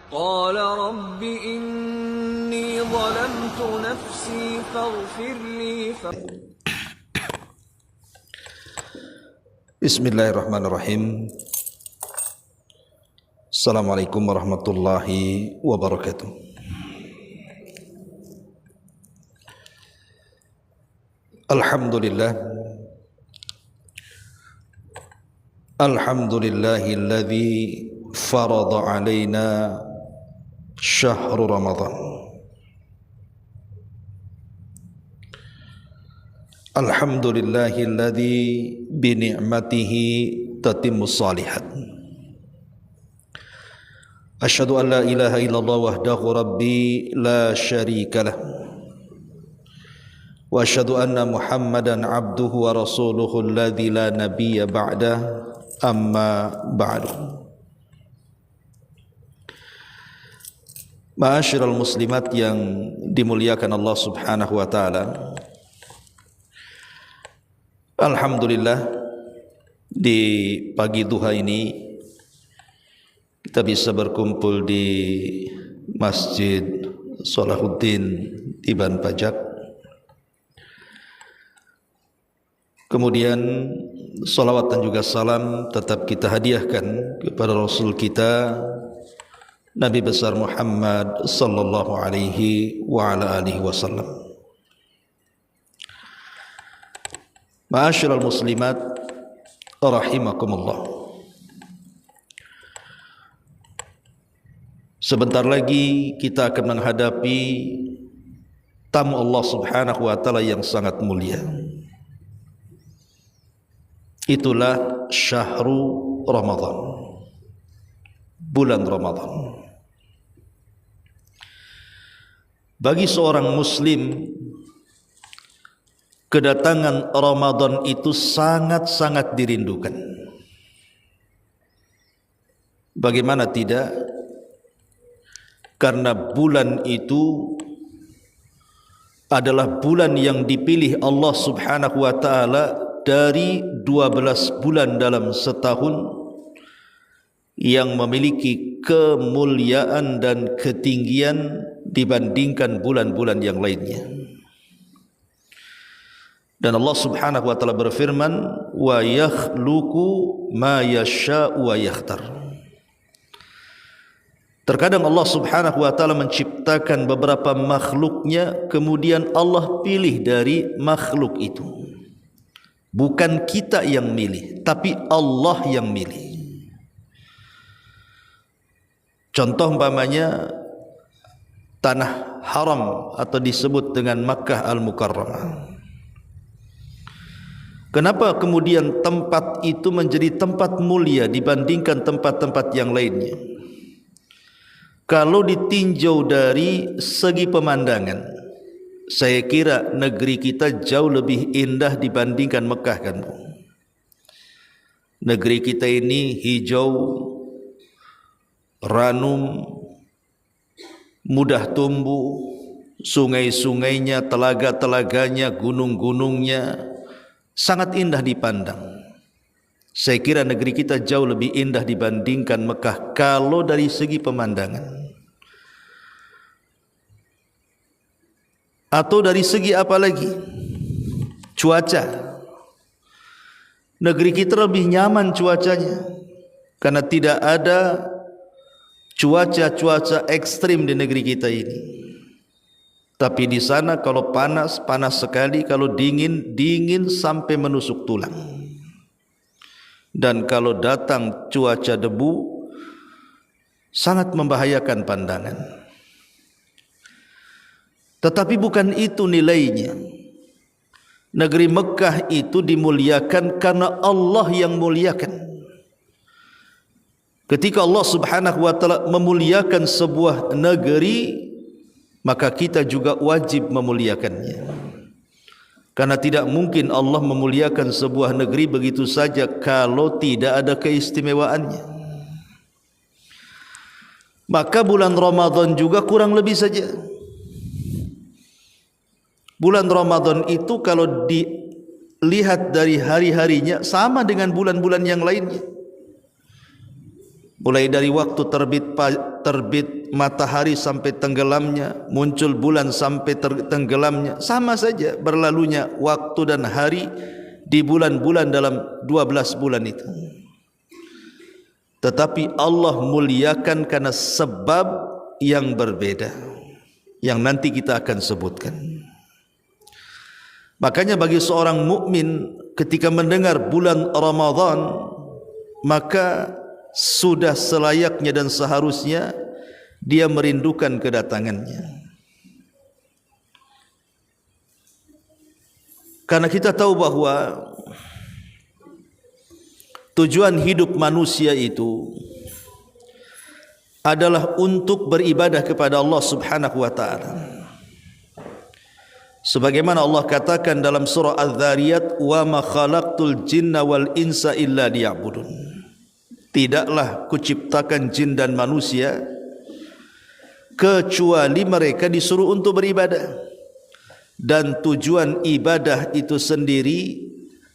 قال رب إني ظلمت نفسي فاغفر لي Bismillahirrahmanirrahim. Assalamualaikum warahmatullahi wabarakatuh. Alhamdulillahilladzi farada alaina syahrul Ramadan. Alhamdulillahilladzi bi ni'matihi tatimmus shalihat. Asyhadu an la ilaha illallah wahdahu rabbi la syarika lah. Wa asyhadu anna Muhammadan abduhu wa rasuluhu alladzi la nabiyya ba'dah, amma ba'du. Ma'asyiral muslimat yang dimuliakan Allah Subhanahu wa taala. Alhamdulillah, di pagi duha ini kita bisa berkumpul di Masjid Salahuddin di Ban Pajak. Kemudian salawat dan juga salam tetap kita hadiahkan kepada Rasul kita Nabi besar Muhammad sallallahu alaihi wa ala alihi wasallam. Ma'asyiral muslimat rahimakumullah. Sebentar lagi kita akan menghadapi tamu Allah Subhanahu wa taala yang sangat mulia. Itulah syahrul Ramadan, bulan Ramadan. Bagi seorang muslim, kedatangan Ramadan itu sangat-sangat dirindukan. Bagaimana tidak? Karena bulan itu adalah bulan yang dipilih Allah Subhanahu wa taala dari 12 bulan dalam setahun yang memiliki kemuliaan dan ketinggian dibandingkan bulan-bulan yang lainnya. Dan Allah Subhanahu wa taala berfirman, wa yakhluqu ma yasha'u wa yakhtar. Terkadang Allah Subhanahu wa taala menciptakan beberapa makhluknya, kemudian Allah pilih dari makhluk itu. Bukan kita yang milih, tapi Allah yang milih. Contoh umpamanya tanah haram atau disebut dengan Makkah Al-Mukarramah. Kenapa kemudian tempat itu menjadi tempat mulia dibandingkan tempat-tempat yang lainnya? Kalau ditinjau dari segi pemandangan, saya kira negeri kita jauh lebih indah dibandingkan Mekah, kan? Negeri kita ini hijau, ranum, mudah tumbuh, sungai-sungainya, telaga-telaganya, gunung-gunungnya sangat indah dipandang. Saya kira negeri kita jauh lebih indah dibandingkan Mekah kalau dari segi pemandangan. Atau dari segi apa lagi? Cuaca. Negeri kita lebih nyaman cuacanya karena tidak ada cuaca-cuaca ekstrim di negeri kita ini. Tapi di sana kalau panas, panas sekali, kalau dingin, dingin sampai menusuk tulang. Dan kalau datang cuaca debu, sangat membahayakan pandangan. Tetapi bukan itu nilainya. Negeri Mekah itu dimuliakan karena Allah yang muliakan. Ketika Allah Subhanahu wa taala memuliakan sebuah negeri, maka kita juga wajib memuliakannya. Karena tidak mungkin Allah memuliakan sebuah negeri begitu saja kalau tidak ada keistimewaannya. Maka bulan Ramadan juga kurang lebih saja. Bulan Ramadan itu kalau dilihat dari hari-harinya sama dengan bulan-bulan yang lainnya. mulai dari waktu terbit matahari sampai tenggelamnya, muncul bulan sampai tenggelamnya, sama saja berlalunya waktu dan hari di bulan-bulan dalam 12 bulan itu. Tetapi Allah muliakan karena sebab yang berbeda, yang nanti kita akan sebutkan. Makanya bagi seorang mukmin ketika mendengar bulan Ramadan, maka sudah selayaknya dan seharusnya dia merindukan kedatangannya. Karena kita tahu bahwa tujuan hidup manusia itu adalah untuk beribadah kepada Allah Subhanahu wa taala. Sebagaimana Allah katakan dalam surah Az-Zariyat, "Wa ma khalaqtul jinna wal insa illa liya'budun." Tidaklah kuciptakan jin dan manusia kecuali mereka disuruh untuk beribadah. Dan tujuan ibadah itu sendiri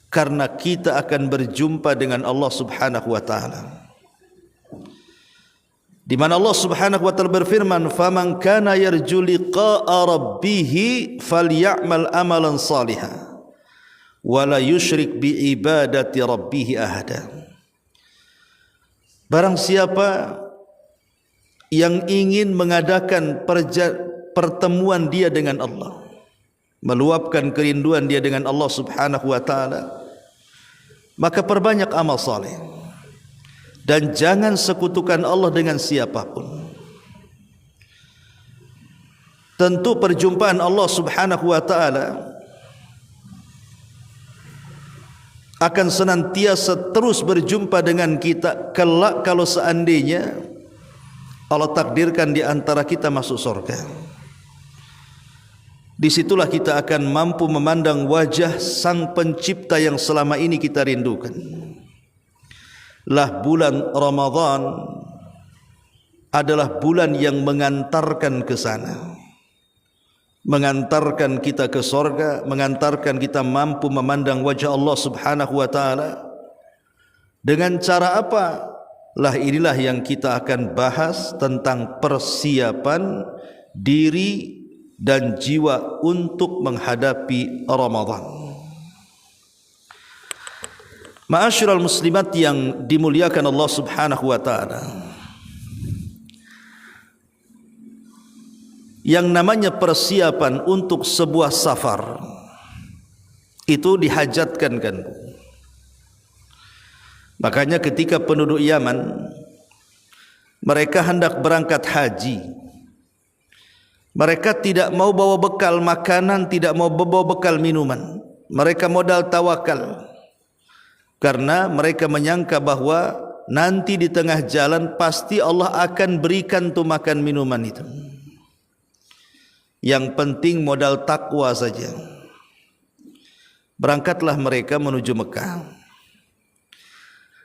karena kita akan berjumpa dengan Allah Subhanahu wa taala. Di mana Allah Subhanahu wa taala berfirman, "Faman kana yarju liqa'a rabbih falyamal amalan salihan wa la yusyrik bi ibadati rabbih ahada." Barang siapa yang ingin mengadakan pertemuan dia dengan Allah, meluapkan kerinduan dia dengan Allah Subhanahu wa taala, maka perbanyak amal saleh dan jangan sekutukan Allah dengan siapapun. Tentu perjumpaan Allah Subhanahu wa taala akan senantiasa terus berjumpa dengan kita kelak kalau seandainya Allah takdirkan di antara kita masuk surga. Disitulah kita akan mampu memandang wajah Sang Pencipta yang selama ini kita rindukan. Lah bulan Ramadan adalah bulan yang mengantarkan ke sana, mengantarkan kita ke surga, mengantarkan kita mampu memandang wajah Allah Subhanahu wa taala. Dengan cara apa? Lah inilah yang kita akan bahas tentang persiapan diri dan jiwa untuk menghadapi Ramadan. Ma'asyiral muslimat yang dimuliakan Allah Subhanahu wa taala, yang namanya persiapan untuk sebuah safar itu dihajatkan kan. Makanya ketika penduduk Yaman mereka hendak berangkat haji, mereka tidak mau bawa bekal makanan, tidak mau bawa bekal minuman. Mereka modal tawakal, karena mereka menyangka bahwa nanti di tengah jalan pasti Allah akan berikan tu makan minuman itu. Yang penting modal takwa saja. Berangkatlah mereka menuju Mekah.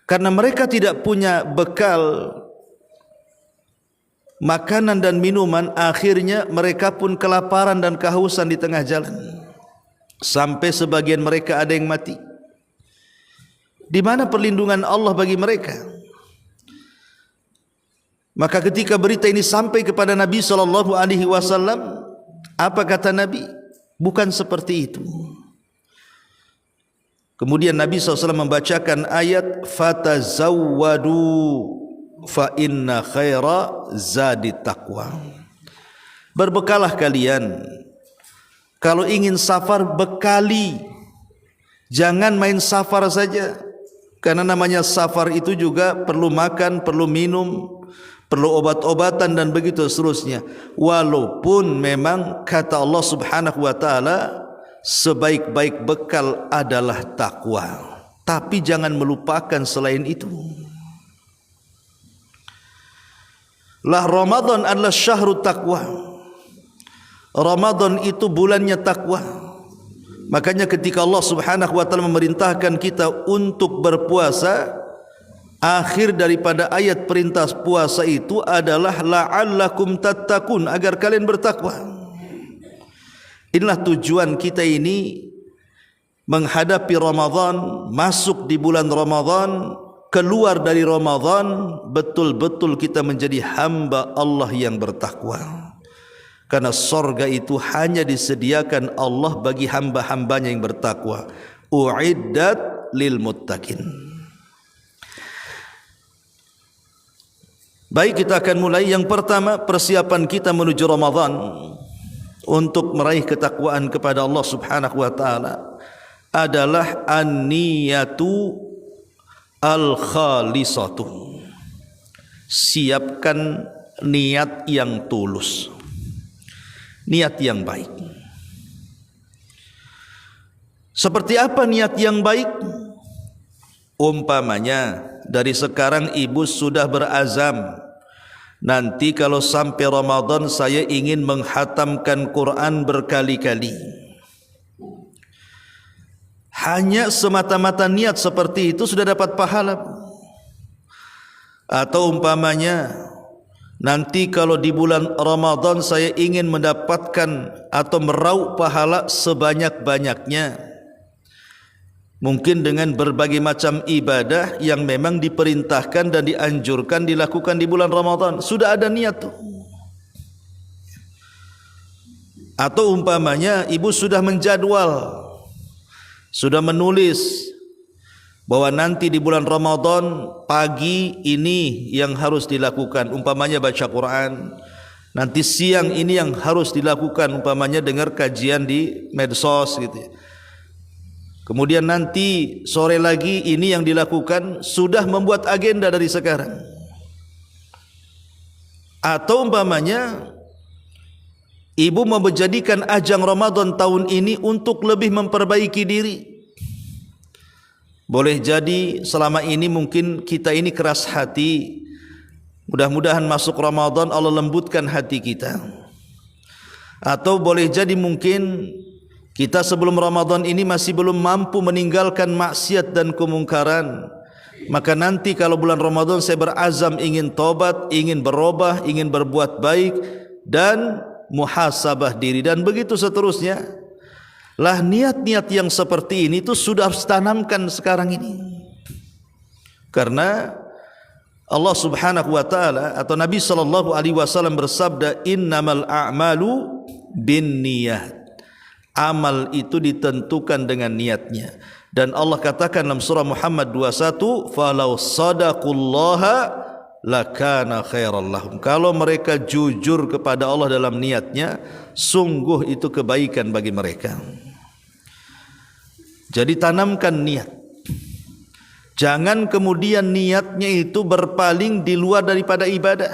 Karena mereka tidak punya bekal makanan dan minuman, akhirnya mereka pun kelaparan dan kehausan di tengah jalan. Sampai sebagian mereka ada yang mati. Di mana perlindungan Allah bagi mereka? Maka ketika berita ini sampai kepada Nabi SAW, apa kata Nabi? Bukan seperti itu. Kemudian Nabi SAW membacakan ayat fatazawwadu fa inna khaira zadi taqwa. Berbekalah kalian. Kalau ingin safar, bekali. Jangan main safar saja. Karena namanya safar itu juga perlu makan, perlu minum, perlu obat-obatan dan begitu seterusnya. Walaupun memang kata Allah Subhanahu wa taala, sebaik-baik bekal adalah takwa, tapi jangan melupakan selain itu. Lah Ramadan adalah syahrut taqwa. Ramadan itu bulannya takwa. Makanya ketika Allah Subhanahu wa taala memerintahkan kita untuk berpuasa, akhir daripada ayat perintah puasa itu adalah la'allakum tattaqun, agar kalian bertakwa. Inilah tujuan kita ini menghadapi Ramadan, masuk di bulan Ramadan, keluar dari Ramadan betul-betul kita menjadi hamba Allah yang bertakwa. Karena sorga itu hanya disediakan Allah bagi hamba-hambanya yang bertakwa. U'iddat lil muttaqin. Baik, kita akan mulai. Yang pertama, persiapan kita menuju Ramadan untuk meraih ketakwaan kepada Allah Subhanahu wa taala adalah an-niyatu al-khalisatu. Siapkan niat yang tulus, niat yang baik. Seperti apa niat yang baik? Umpamanya dari sekarang ibu sudah berazam, nanti kalau sampai Ramadan saya ingin menghatamkan Quran berkali-kali. Hanya semata-mata niat seperti itu sudah dapat pahala. Atau umpamanya nanti kalau di bulan Ramadan saya ingin mendapatkan atau meraup pahala sebanyak-banyaknya, mungkin dengan berbagai macam ibadah yang memang diperintahkan dan dianjurkan dilakukan di bulan Ramadan. Sudah ada niat tuh. Atau umpamanya ibu sudah menjadwal, sudah menulis bahwa nanti di bulan Ramadan pagi ini yang harus dilakukan, umpamanya baca Quran. Nanti siang ini yang harus dilakukan, umpamanya dengar kajian di medsos gitu ya. Kemudian nanti sore lagi ini yang dilakukan, sudah membuat agenda dari sekarang. Atau umpamanya ibu mau menjadikan ajang Ramadan tahun ini untuk lebih memperbaiki diri. Boleh jadi selama ini mungkin kita ini keras hati. Mudah-mudahan masuk Ramadan Allah lembutkan hati kita. Atau boleh jadi mungkin kita sebelum Ramadan ini masih belum mampu meninggalkan maksiat dan kemungkaran. Maka nanti kalau bulan Ramadan saya berazam ingin tobat, ingin berubah, ingin berbuat baik dan muhasabah diri dan begitu seterusnya. Lah niat-niat yang seperti ini itu sudah harus tanamkan sekarang ini. Karena Allah Subhanahu wa taala atau Nabi sallallahu alaihi wasallam bersabda, "Innamal a'malu binniyat." Amal itu ditentukan dengan niatnya. Dan Allah katakan dalam surah Muhammad 21, "Falau sadaqullaha lakana khairal lahum." Kalau mereka jujur kepada Allah dalam niatnya, sungguh itu kebaikan bagi mereka. Jadi tanamkan niat. Jangan kemudian niatnya itu berpaling di luar daripada ibadah.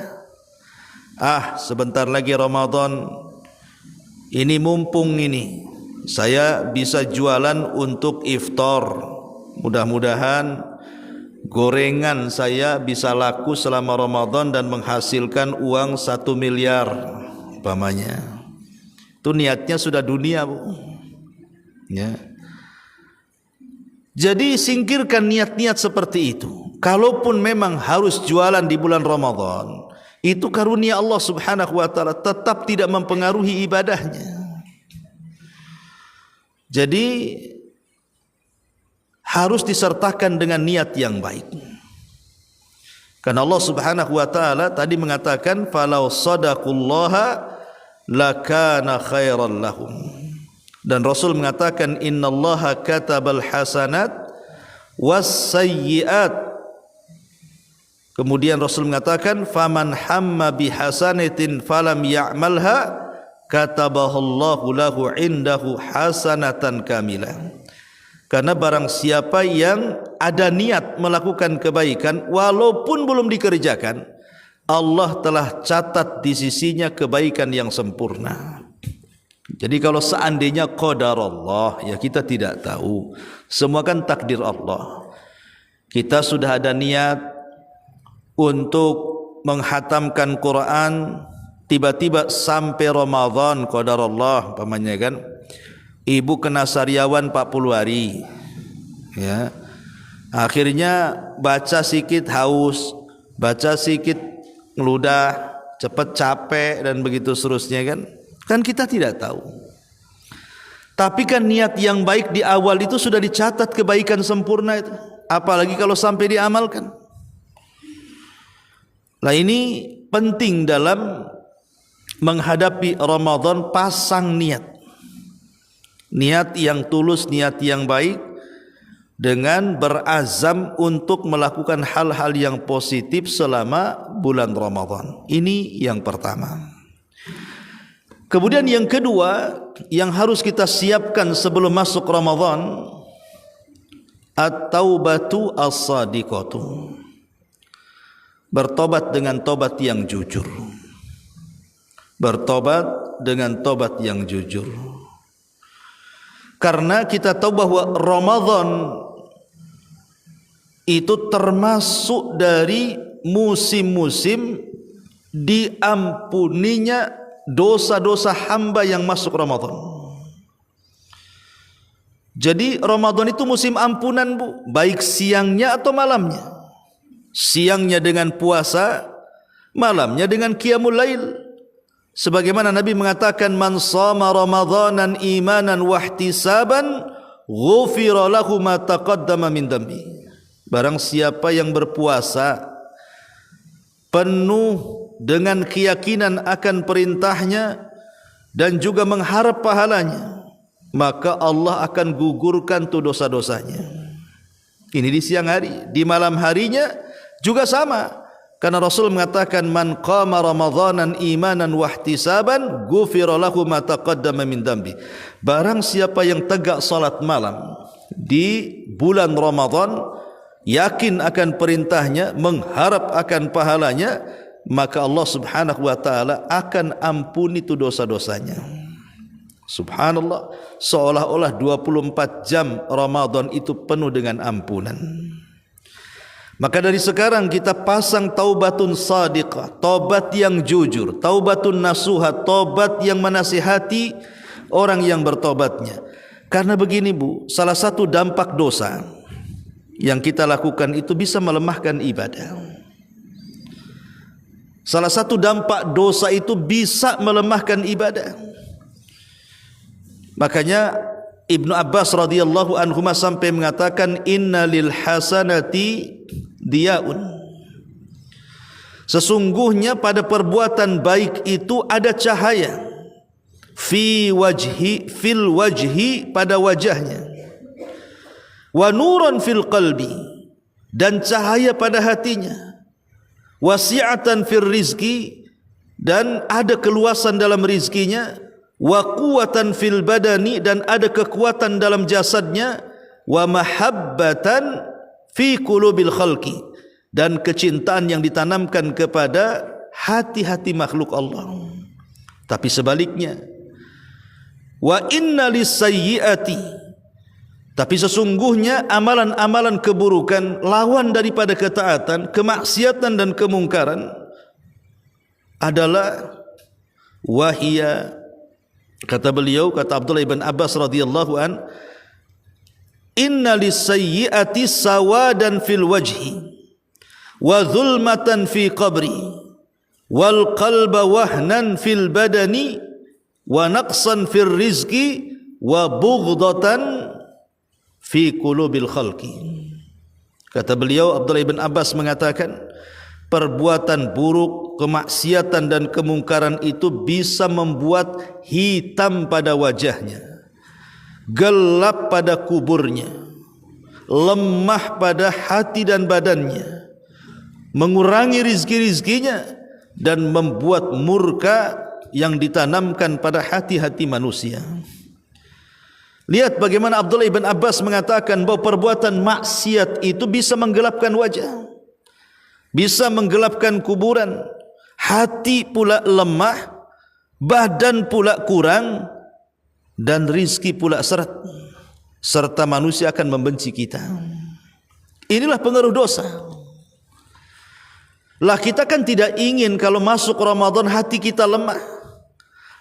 Sebentar lagi Ramadan, ini mumpung ini saya bisa jualan untuk iftar. Mudah-mudahan gorengan saya bisa laku selama Ramadan dan menghasilkan uang 1 miliar umpamanya. Itu niatnya sudah dunia, Bu. Ya. Jadi singkirkan niat-niat seperti itu. Kalaupun memang harus jualan di bulan Ramadan, itu karunia Allah Subhanahu wa taala, tetap tidak mempengaruhi ibadahnya. Jadi harus disertakan dengan niat yang baik. Karena Allah Subhanahu wa taala tadi mengatakan, "Falau sadaqullaha lakana khairal lahum." Dan Rasul mengatakan, "Innallaha katabal hasanat was sayyiat." Kemudian Rasul mengatakan, "Faman hamma bihasanatin falam ya'malha katabahallahu lahu indahu hasanatan kamilah." Karena barang siapa yang ada niat melakukan kebaikan walaupun belum dikerjakan, Allah telah catat di sisinya kebaikan yang sempurna. Jadi kalau seandainya qadar Allah, ya kita tidak tahu. Semua kan takdir Allah. Kita sudah ada niat untuk menghatamkan Quran, tiba-tiba sampai Ramadan, qadar Allah, pamannya kan. Ibu kena sariawan 40 hari. Ya. Akhirnya baca sikit haus, baca sikit ngeludah, cepat capek dan begitu seterusnya kan. Kan kita tidak tahu. Tapi kan niat yang baik di awal itu sudah dicatat kebaikan sempurna itu. apalagi kalau sampai diamalkan. Nah, ini penting dalam menghadapi Ramadan, pasang niat. Niat yang tulus, niat yang baik, dengan berazam untuk melakukan hal-hal yang positif selama bulan Ramadan. Ini yang pertama. Kemudian yang kedua yang harus kita siapkan sebelum masuk Ramadan, at-taubatu as-sadiqatu. Bertobat dengan tobat yang jujur. Bertobat dengan tobat yang jujur. Karena kita tahu bahwa Ramadan itu termasuk dari musim-musim diampuninya dosa-dosa hamba yang masuk Ramadan. Jadi Ramadan itu musim ampunan, Bu, baik siangnya atau malamnya. Siangnya dengan puasa, malamnya dengan qiyamul lail. Sebagaimana Nabi mengatakan, man shama ramadhanan imanan wahtisaban ghufira lahu ma taqaddama min dambi. Barang siapa yang berpuasa penuh dengan keyakinan akan perintahnya dan juga mengharap pahalanya, maka Allah akan gugurkan tu dosa-dosanya. Ini di siang hari. Di malam harinya juga sama. Karena Rasul mengatakan, man qama ramadhanan imanan wahtisaban ghufira lahu ma taqaddama min dambi. Barang siapa yang tegak salat malam di bulan Ramadan, yakin akan perintahnya, mengharap akan pahalanya, maka Allah Subhanahu wa taala akan ampuni itu dosa-dosanya. Subhanallah, seolah-olah 24 jam Ramadan itu penuh dengan ampunan. Maka dari sekarang kita pasang taubatun sadiqah, taubat yang jujur, taubatun nasuha, taubat yang menasihati orang yang bertobatnya. Karena begini, Bu, salah satu dampak dosa yang kita lakukan itu bisa melemahkan ibadah. Salah satu dampak dosa itu bisa melemahkan ibadah. Makanya Ibnu Abbas radhiyallahu anhu sampai mengatakan, inna lil hasanati diyaun. Sesungguhnya pada perbuatan baik itu ada cahaya. Fil wajhi, pada wajahnya. Wa nuran fil qalbi, dan cahaya pada hatinya. Wasi'atan fil rizki, dan ada keluasan dalam rizkinya. Wa quwwatan fil badani, dan ada kekuatan dalam jasadnya. Wa mahabbatan fi qulubil khalqi, dan kecintaan yang ditanamkan kepada hati-hati makhluk Allah. Tapi sebaliknya, wa inna lisayyiati, tapi sesungguhnya amalan-amalan keburukan, lawan daripada ketaatan, kemaksiatan dan kemungkaran adalah wahia, kata beliau, kata Abdullah ibn Abbas radhiyallahu an, inna lisayyiati sawadan fil wajhi wa dhulmatan fi qabri wal qalba wahnan fil badani wa naqsan fil rizqi wa bughdatan fi qulubil khalqi. Kata beliau, Abdullah ibn Abbas mengatakan, perbuatan buruk, kemaksiatan dan kemungkaran itu bisa membuat hitam pada wajahnya, gelap pada kuburnya, lemah pada hati dan badannya, mengurangi rizki-rizkinya, dan membuat murka yang ditanamkan pada hati-hati manusia. Lihat bagaimana Abdullah ibn Abbas mengatakan bahwa perbuatan maksiat itu bisa menggelapkan wajah, bisa menggelapkan kuburan, hati pula lemah, badan pula kurang, dan rizki pula seret, serta manusia akan membenci kita. Inilah pengaruh dosa. Lah kita kan tidak ingin kalau masuk Ramadan hati kita lemah,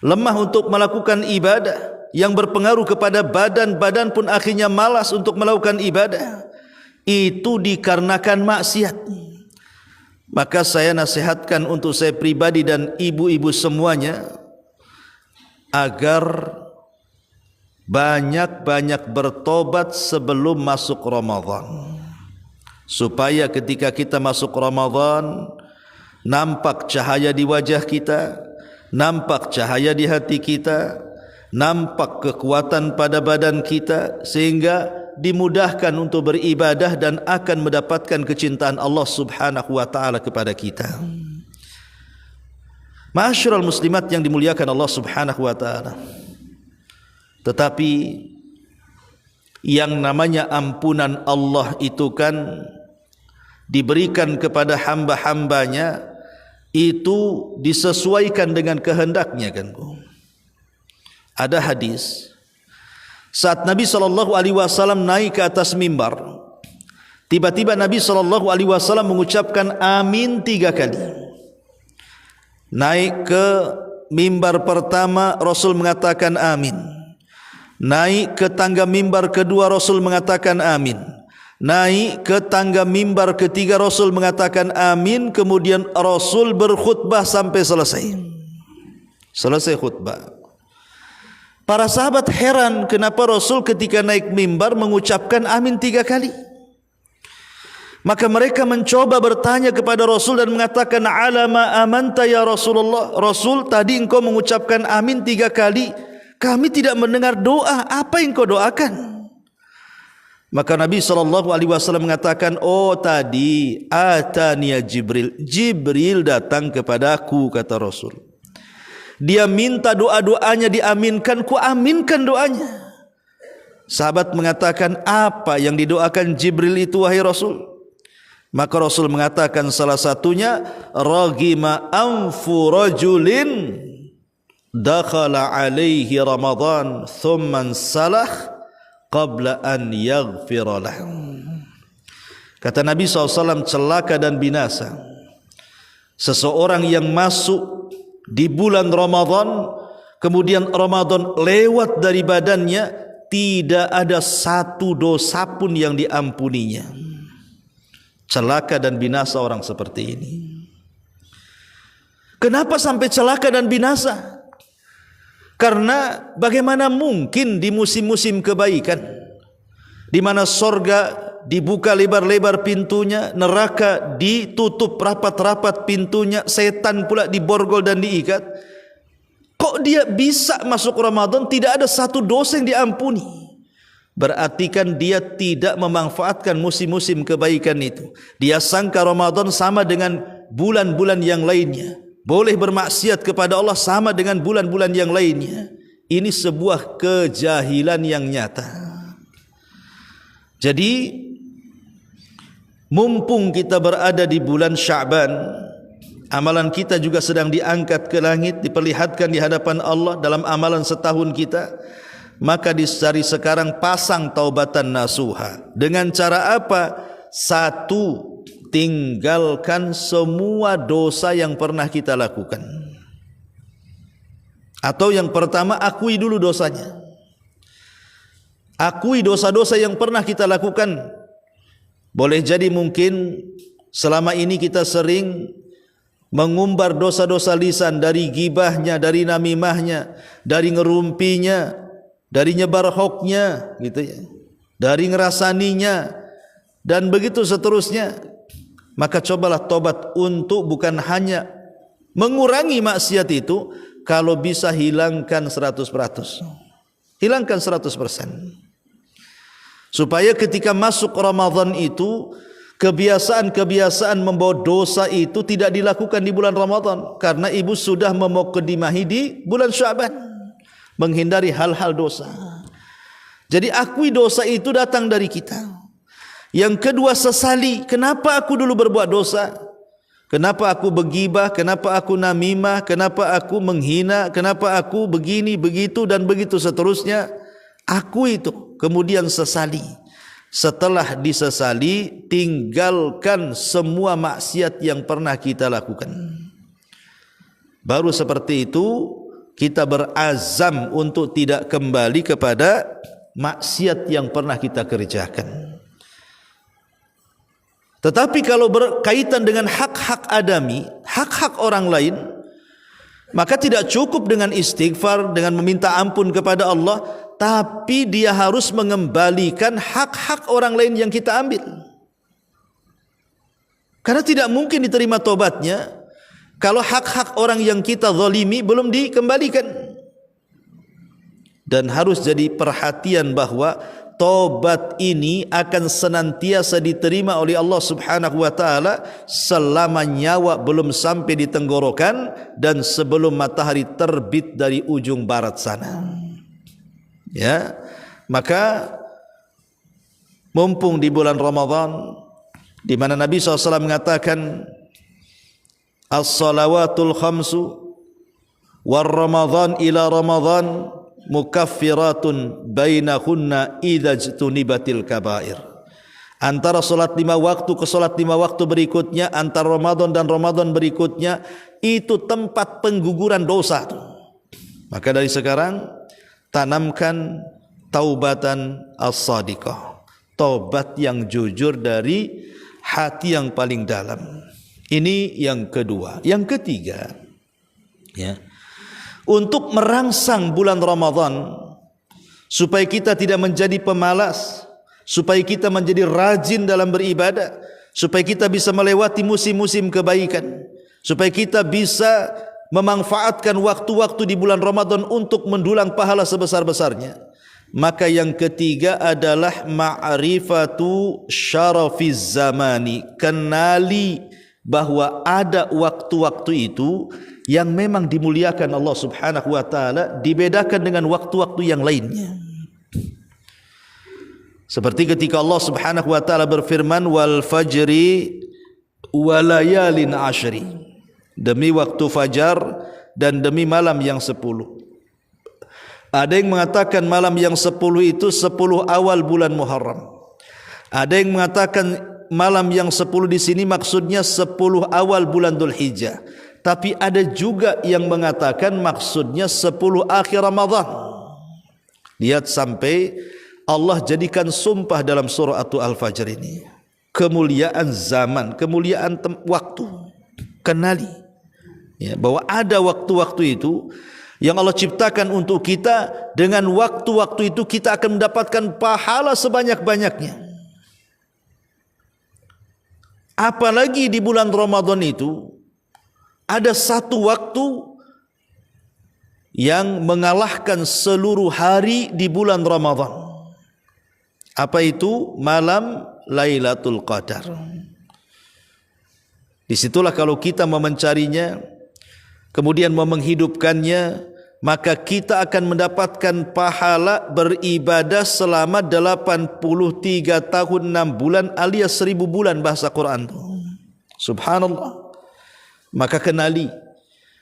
lemah untuk melakukan ibadah, yang berpengaruh kepada badan pun akhirnya malas untuk melakukan ibadah. Itu dikarenakan maksiat. Maka saya nasihatkan untuk saya pribadi dan ibu-ibu semuanya, agar banyak-banyak bertobat sebelum masuk Ramadan. supaya ketika kita masuk Ramadan nampak cahaya di wajah kita, nampak cahaya di hati kita, nampak kekuatan pada badan kita, sehingga dimudahkan untuk beribadah dan akan mendapatkan kecintaan Allah Subhanahu wa taala kepada kita. Ma'asyiral muslimat yang dimuliakan Allah Subhanahu wa taala. Tetapi yang namanya ampunan Allah itu kan diberikan kepada hamba-hambanya itu disesuaikan dengan kehendaknya kan. Ada hadis saat Nabi SAW naik ke atas mimbar, tiba-tiba Nabi SAW mengucapkan amin 3 kali. Naik ke mimbar pertama Rasul mengatakan amin, naik ke tangga mimbar kedua Rasul mengatakan amin, naik ke tangga mimbar ketiga Rasul mengatakan amin. Kemudian Rasul berkhutbah sampai selesai khutbah. Para sahabat heran kenapa Rasul ketika naik mimbar mengucapkan amin 3 kali. Maka mereka mencoba bertanya kepada Rasul dan mengatakan, alama amanta ya Rasulullah, Rasul tadi engkau mengucapkan amin 3 kali, kami tidak mendengar doa, apa yang kau doakan? Maka Nabi SAW mengatakan, oh tadi ataniya Jibril, Jibril datang kepadaku, kata Rasul. Dia minta doa-doanya diaminkan, ku aminkan doanya. Sahabat mengatakan, apa yang didoakan Jibril itu wahai Rasul? Maka Rasul mengatakan salah satunya, ragima anfu rajulin dakhala alaihi Ramadan thumman salah qabla an yaghfira lahu. Kata Nabi SAW, celaka dan binasa seseorang yang masuk di bulan Ramadan, kemudian Ramadan lewat dari badannya, tidak ada satu dosa pun yang diampuninya. Celaka dan binasa orang seperti ini. Kenapa sampai celaka dan binasa? Karena bagaimana mungkin di musim-musim kebaikan, di mana sorga dibuka lebar-lebar pintunya, neraka ditutup rapat-rapat pintunya, setan pula diborgol dan diikat, kok dia bisa masuk Ramadan tidak ada satu dosa yang diampuni? Berarti kan dia tidak memanfaatkan musim-musim kebaikan itu. Dia sangka Ramadan sama dengan bulan-bulan yang lainnya, boleh bermaksiat kepada Allah sama dengan bulan-bulan yang lainnya. Ini sebuah kejahilan yang nyata. Jadi mumpung kita berada di bulan Sya'ban, amalan kita juga sedang diangkat ke langit, diperlihatkan di hadapan Allah dalam amalan setahun kita. Maka dari sekarang pasang taubatan nasuha. Dengan cara apa? 1, tinggalkan semua dosa yang pernah kita lakukan. Atau yang pertama, akui dulu dosanya. Akui dosa-dosa yang pernah kita lakukan. Boleh jadi mungkin selama ini kita sering mengumbar dosa-dosa lisan, dari gibahnya, dari namimahnya, dari ngerumpinya, dari nyebar hoaxnya, gitu ya, dari ngerasaninya, dan begitu seterusnya. Maka cobalah tobat untuk bukan hanya mengurangi maksiat itu, kalau bisa hilangkan 100%. Hilangkan 100%. Supaya ketika masuk Ramadan itu, kebiasaan-kebiasaan membawa dosa itu tidak dilakukan di bulan Ramadan. Karena ibu sudah memukadimahi di bulan Sya'ban, menghindari hal-hal dosa. Jadi akui dosa itu datang dari kita. Yang kedua, sesali. Kenapa aku dulu berbuat dosa? Kenapa aku bergibah? Kenapa aku namimah? Kenapa aku menghina? Kenapa aku begini, begitu dan begitu seterusnya? Akui itu, kemudian sesali. Setelah disesali, tinggalkan semua maksiat yang pernah kita lakukan. Baru seperti itu kita berazam untuk tidak kembali kepada maksiat yang pernah kita kerjakan. Tetapi kalau berkaitan dengan hak-hak adami, hak-hak orang lain, maka tidak cukup dengan istighfar, dengan meminta ampun kepada Allah, tapi dia harus mengembalikan hak-hak orang lain yang kita ambil. Karena tidak mungkin diterima tobatnya kalau hak-hak orang yang kita zalimi belum dikembalikan. Dan harus jadi perhatian bahwa tobat ini akan senantiasa diterima oleh Allah Subhanahu wa taala selama nyawa belum sampai di tenggorokan dan sebelum matahari terbit dari ujung barat sana. Ya. Maka mumpung di bulan Ramadan di mana Nabi SAW mengatakan as-salawatul khamsu war Ramadan ila Ramadan mukaffiratun bainahunna idza jtunibatil kabair. Antara salat 5 waktu ke salat 5 waktu berikutnya, antara Ramadan dan Ramadan berikutnya, itu tempat pengguguran dosa. Maka dari sekarang tanamkan taubatan as-sadiqah, taubat yang jujur dari hati yang paling dalam. Ini yang kedua. Yang ketiga, ya, untuk merangsang bulan Ramadan supaya kita tidak menjadi pemalas, supaya kita menjadi rajin dalam beribadah, supaya kita bisa melewati musim-musim kebaikan, supaya kita bisa memanfaatkan waktu-waktu di bulan Ramadan untuk mendulang pahala sebesar-besarnya. Maka yang ketiga adalah ma'rifatu syarafiz zamani, kenali bahwa ada waktu-waktu itu yang memang dimuliakan Allah Subhanahu wa taala, dibedakan dengan waktu-waktu yang lainnya. Seperti ketika Allah Subhanahu wa taala berfirman wal fajri walayalin ashri, demi waktu fajar dan demi malam yang 10. Ada yang mengatakan malam yang 10 itu 10 awal bulan Muharram. Ada yang mengatakan malam yang 10 di sini maksudnya 10 awal bulan Dzulhijjah. Tapi ada juga yang mengatakan maksudnya 10 akhir Ramadan. Lihat sampai Allah jadikan sumpah dalam surah Al-Fajr ini. Kemuliaan zaman, kemuliaan waktu. Kenali ya, bahwa ada waktu-waktu itu yang Allah ciptakan untuk kita. Dengan waktu-waktu itu kita akan mendapatkan pahala sebanyak-banyaknya. Apalagi di bulan Ramadan itu ada satu waktu yang mengalahkan seluruh hari di bulan Ramadan. Apa itu? Malam Lailatul Qadar. Disitulah kalau kita mau mencarinya, kemudian mau menghidupkannya, maka kita akan mendapatkan pahala beribadah selama 83 tahun 6 bulan alias 1000 bulan bahasa Quran. Subhanallah. Maka kenali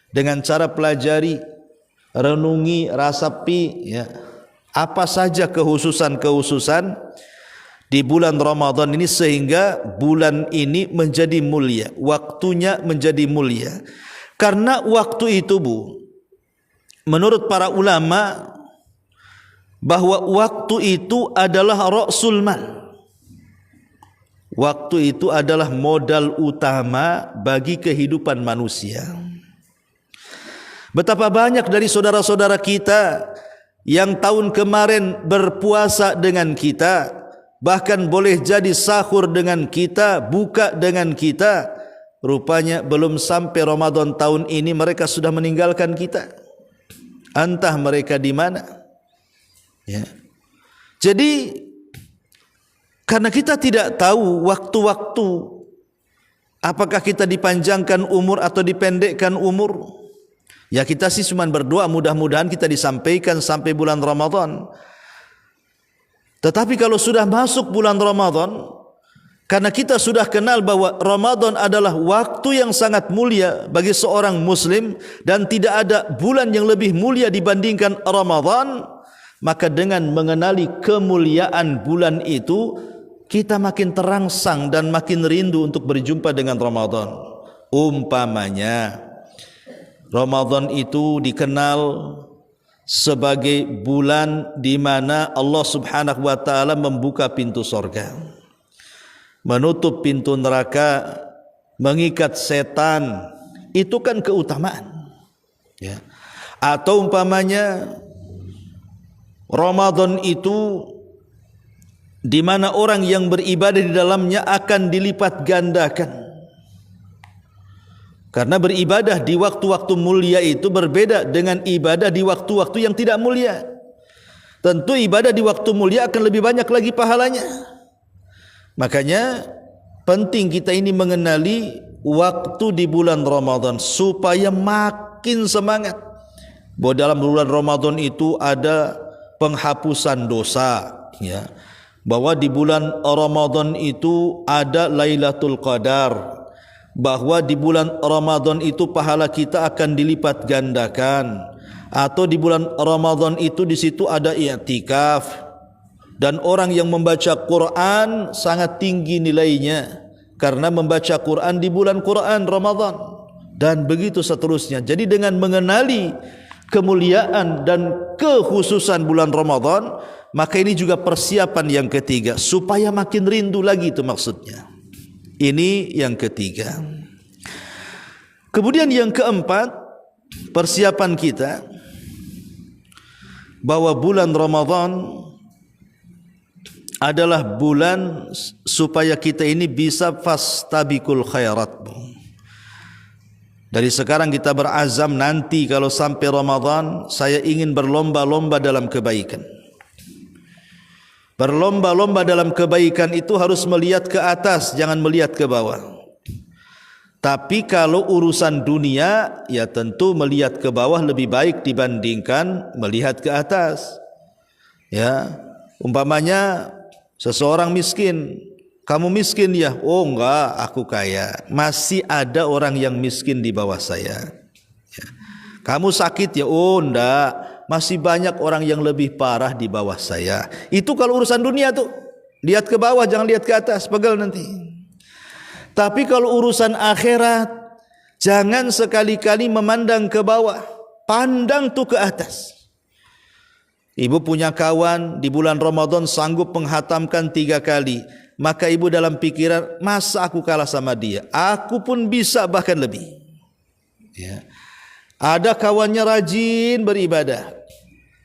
dengan cara pelajari, renungi, rasapi ya, apa saja kehususan-kehususan di bulan Ramadan ini sehingga bulan ini menjadi mulia, waktunya menjadi mulia. Karena waktu itu menurut para ulama bahwa waktu itu adalah ra'sul mal. Waktu itu adalah modal utama bagi kehidupan manusia. Betapa banyak dari saudara-saudara kita yang tahun kemarin berpuasa dengan kita, bahkan boleh jadi sahur dengan kita, buka dengan kita, rupanya belum sampai Ramadan tahun ini mereka sudah meninggalkan kita. Entah mereka di mana. Ya. Jadi karena kita tidak tahu waktu-waktu, apakah kita dipanjangkan umur atau dipendekkan umur, ya kita sih cuma berdoa mudah-mudahan kita disampaikan sampai bulan Ramadan. Tetapi kalau sudah masuk bulan Ramadan, karena kita sudah kenal bahwa Ramadan adalah waktu yang sangat mulia bagi seorang muslim dan tidak ada bulan yang lebih mulia dibandingkan Ramadan, maka dengan mengenali kemuliaan bulan itu, kita makin terangsang dan makin rindu untuk berjumpa dengan Ramadan. Umpamanya Ramadan itu dikenal sebagai bulan di mana Allah Subhanahu wa taala membuka pintu surga, menutup pintu neraka, mengikat setan. Itu kan keutamaan ya. Atau umpamanya Ramadan itu di mana orang yang beribadah di dalamnya akan dilipat gandakan. Karena beribadah di waktu-waktu mulia itu berbeda dengan ibadah di waktu-waktu yang tidak mulia. Tentu ibadah di waktu mulia akan lebih banyak lagi pahalanya. Makanya penting kita ini mengenali waktu di bulan Ramadan supaya makin semangat. Bahwa dalam bulan Ramadan itu ada penghapusan dosa, ya. Bahwa di bulan Ramadan itu ada Lailatul Qadar. Bahwa di bulan Ramadan itu pahala kita akan dilipat gandakan, atau di bulan Ramadan itu di situ ada i'tikaf, dan orang yang membaca Quran sangat tinggi nilainya karena membaca Quran di bulan Quran Ramadan, dan begitu seterusnya. Jadi dengan mengenali kemuliaan dan kekhususan bulan Ramadan, maka ini juga persiapan yang ketiga supaya makin rindu lagi, itu maksudnya. Ini yang ketiga. Kemudian yang keempat, persiapan kita bahwa bulan Ramadan adalah bulan supaya kita ini bisa fastabiqul khairat. Dari sekarang kita berazam, nanti kalau sampai Ramadan saya ingin berlomba-lomba dalam kebaikan. Berlomba-lomba dalam kebaikan itu harus melihat ke atas, jangan melihat ke bawah. Tapi kalau urusan dunia, ya tentu melihat ke bawah lebih baik dibandingkan melihat ke atas. Ya, umpamanya seseorang miskin, kamu miskin ya? Oh enggak, aku kaya. Masih ada orang yang miskin di bawah saya. Ya. Kamu sakit ya? Oh enggak, masih banyak orang yang lebih parah di bawah saya. Itu kalau urusan dunia tuh, lihat ke bawah, jangan lihat ke atas, pegel nanti. Tapi kalau urusan akhirat, jangan sekali-kali memandang ke bawah, pandang tuh ke atas. Ibu punya kawan di bulan Ramadan sanggup menghatamkan 3 kali, maka ibu dalam pikiran, masa aku kalah sama dia? Aku pun bisa, bahkan lebih. Ya. Ada kawannya rajin beribadah,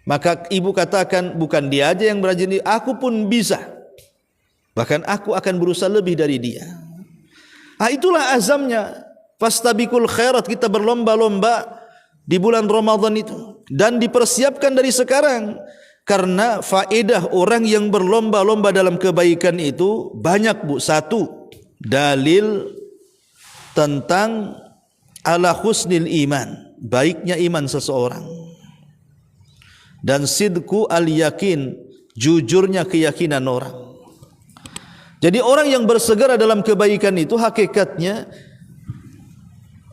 maka ibu katakan, bukan dia aja yang rajin, aku pun bisa, bahkan aku akan berusaha lebih dari dia. Itulah azamnya, fastabiqul khairat, kita berlomba-lomba di bulan Ramadan itu, dan dipersiapkan dari sekarang. Karena faedah orang yang berlomba-lomba dalam kebaikan itu banyak, Bu. Satu, dalil tentang ala husnil iman, baiknya iman seseorang. Dan sidku al yakin, jujurnya keyakinan orang. Jadi orang yang bersegera dalam kebaikan itu hakikatnya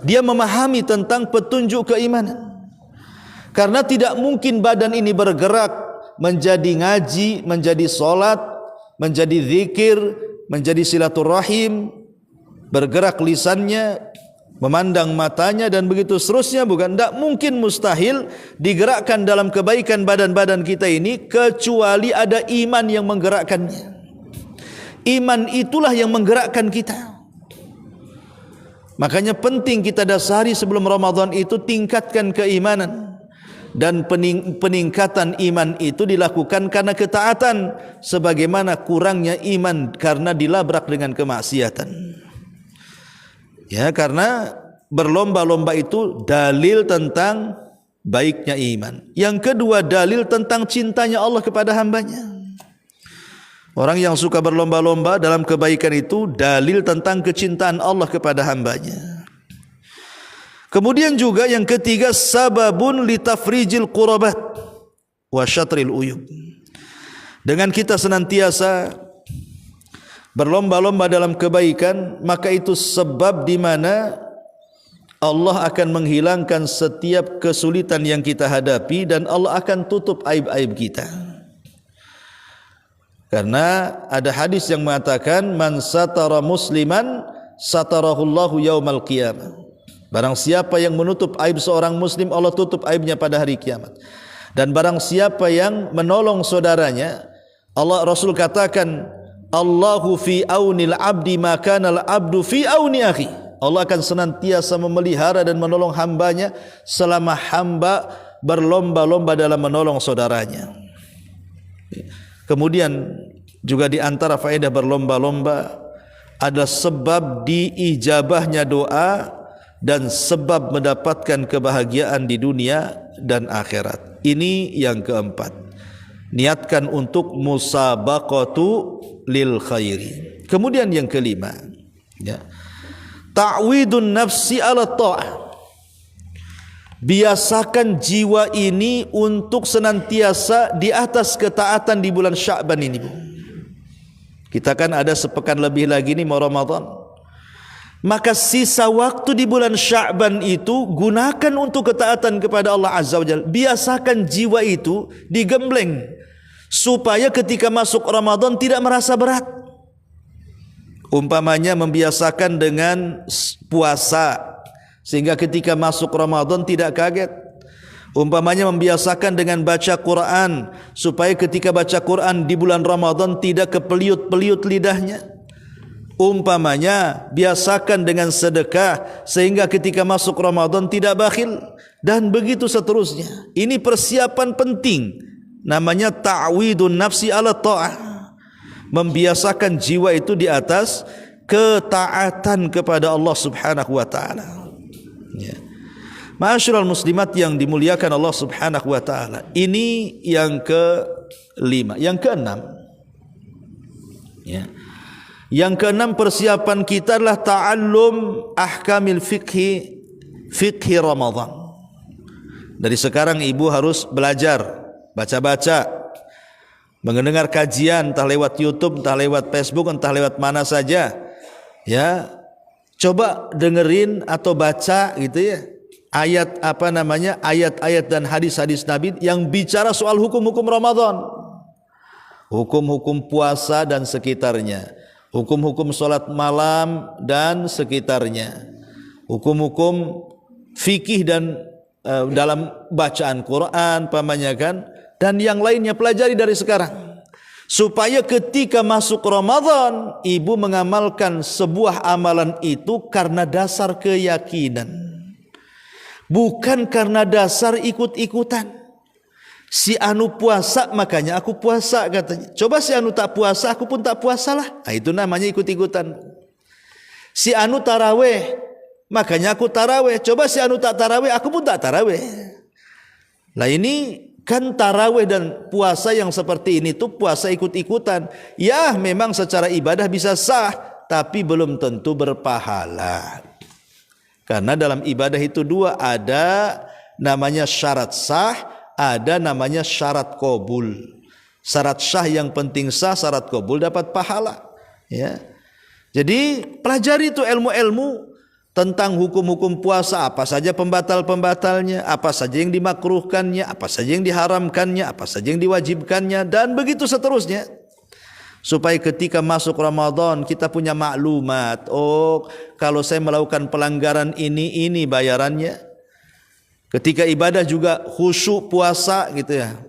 dia memahami tentang petunjuk keimanan. Karena tidak mungkin badan ini bergerak menjadi ngaji, menjadi solat, menjadi zikir, menjadi silaturahim, bergerak lisannya, memandang matanya, dan begitu seterusnya. Bukan, tidak mungkin, mustahil digerakkan dalam kebaikan badan-badan kita ini kecuali ada iman yang menggerakkannya. Iman itulah yang menggerakkan kita. Makanya penting kita dasari sebelum Ramadan itu, tingkatkan keimanan. Dan peningkatan iman itu dilakukan karena ketaatan, sebagaimana kurangnya iman karena dilabrak dengan kemaksiatan. Ya, karena berlomba-lomba itu dalil tentang baiknya iman. Yang kedua, dalil tentang cintanya Allah kepada hambanya. Orang yang suka berlomba-lomba dalam kebaikan itu dalil tentang kecintaan Allah kepada hambanya. Kemudian juga yang ketiga, sababun litafrijil qurabat wa syatril uyub. Dengan kita senantiasa berlomba-lomba dalam kebaikan, maka itu sebab di mana Allah akan menghilangkan setiap kesulitan yang kita hadapi, dan Allah akan tutup aib-aib kita. Karena ada hadis yang mengatakan, man satara musliman satarahullahu yaumal qiyamah. Barang siapa yang menutup aib seorang muslim, Allah tutup aibnya pada hari kiamat. Dan barang siapa yang menolong saudaranya, Rasul katakan, Allahu fi aunil abdi makanal abdu fi auni akhi. Allah akan senantiasa memelihara dan menolong hambanya selama hamba berlomba-lomba dalam menolong saudaranya. Kemudian juga di antara faedah berlomba-lomba ada sebab diijabahnya doa dan sebab mendapatkan kebahagiaan di dunia dan akhirat. Ini yang keempat. Niatkan untuk musabaqatu lil khairi. Kemudian yang kelima, ya. Ta'widun nafsi ala ta'ah. Biasakan jiwa ini untuk senantiasa di atas ketaatan di bulan Sya'ban ini, Bu. Kita kan ada sepekan lebih lagi nih mau Ramadan. Maka sisa waktu di bulan Sya'ban itu gunakan untuk ketaatan kepada Allah Azza wa Jalla. Biasakan jiwa itu digembleng supaya ketika masuk Ramadan tidak merasa berat. Umpamanya membiasakan dengan puasa sehingga ketika masuk Ramadan tidak kaget. Umpamanya membiasakan dengan baca Quran supaya ketika baca Quran di bulan Ramadan tidak kepeliut-peliut lidahnya. Umpamanya biasakan dengan sedekah sehingga ketika masuk Ramadan tidak bakhil, dan begitu seterusnya. Ini persiapan penting, namanya ta'widun nafsi ala ta'ah. Membiasakan jiwa itu di atas ketaatan kepada Allah Subhanahu wa taala. Ya. Ma'asyiral muslimat yang dimuliakan Allah Subhanahu wa taala. Ini yang kelima, yang keenam. Ya. Yang keenam persiapan kita adalah ta'allum ahkamil fikhi Ramadan. Dari sekarang ibu harus belajar, baca-baca, mendengar kajian entah lewat YouTube, entah lewat Facebook, entah lewat mana saja. Ya. Coba dengerin atau baca gitu ya. Ayat-ayat dan hadis-hadis Nabi yang bicara soal hukum-hukum Ramadan. Hukum-hukum puasa dan sekitarnya. Hukum-hukum salat malam dan sekitarnya. Hukum-hukum fikih dan dalam bacaan Quran, pamannya kan, dan yang lainnya pelajari dari sekarang. Supaya ketika masuk Ramadan, ibu mengamalkan sebuah amalan itu karena dasar keyakinan. Bukan karena dasar ikut-ikutan. Si anu puasa makanya aku puasa katanya. Coba si anu tak puasa aku pun tak puasalah. Nah, itu namanya ikut-ikutan. Si anu taraweh makanya aku taraweh. Coba si anu tak taraweh aku pun tak taraweh. Lah ini kan taraweh dan puasa yang seperti ini tuh puasa ikut-ikutan. Ya memang secara ibadah bisa sah, tapi belum tentu berpahala. Karena dalam ibadah itu dua, ada namanya syarat sah, ada namanya syarat qabul. Syarat sah yang penting sah, syarat qabul dapat pahala. Ya. Jadi pelajari itu ilmu-ilmu tentang hukum-hukum puasa, apa saja pembatal-pembatalnya, apa saja yang dimakruhkannya, apa saja yang diharamkannya, apa saja yang diwajibkannya, dan begitu seterusnya. Supaya ketika masuk Ramadan kita punya maklumat. Oh, kalau saya melakukan pelanggaran ini bayarannya. Ketika ibadah juga khusyuk puasa gitu ya.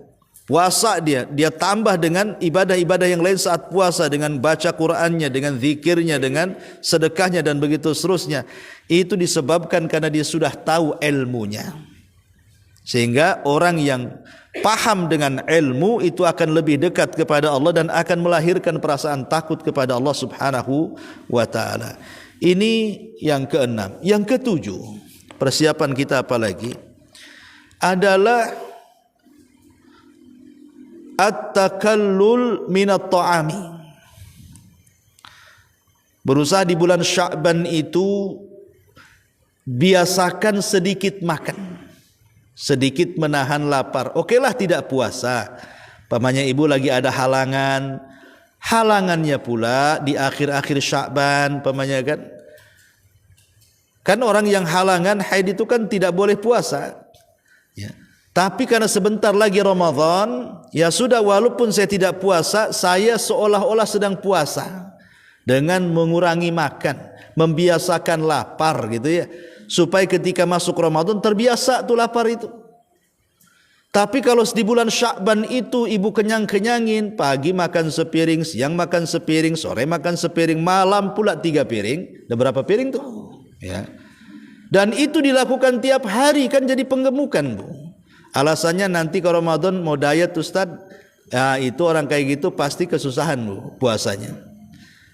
Puasa dia tambah dengan ibadah-ibadah yang lain saat puasa, dengan baca Qur'annya, dengan zikirnya, dengan sedekahnya dan begitu seterusnya. Itu disebabkan karena dia sudah tahu ilmunya. Sehingga orang yang paham dengan ilmu itu akan lebih dekat kepada Allah dan akan melahirkan perasaan takut kepada Allah Subhanahu wa taala. Ini yang keenam. Yang ketujuh, persiapan kita apa lagi? Adalah at-takallul minat ta'ami. Berusaha di bulan Sya'ban itu biasakan sedikit makan. Sedikit menahan lapar. Okelah tidak puasa. Pamannya ibu lagi ada halangan. Halangannya pula di akhir-akhir Sya'ban, pamannya kan. Kan orang yang halangan haid itu kan tidak boleh puasa. Ya. Tapi karena sebentar lagi Ramadan, ya sudah walaupun saya tidak puasa, saya seolah-olah sedang puasa. Dengan mengurangi makan, membiasakan lapar gitu ya. Supaya ketika masuk Ramadan terbiasa tuh lapar itu. Tapi kalau di bulan Sya'ban itu ibu kenyang-kenyangin, pagi makan sepiring, siang makan sepiring, sore makan sepiring, malam pula 3 piring. Ada berapa piring tuh? Ya. Dan itu dilakukan tiap hari kan jadi penggemukan, Bu. Alasannya nanti kalau Ramadan mau diet Ustaz, ya itu orang kayak gitu pasti kesusahan, Bu, puasanya.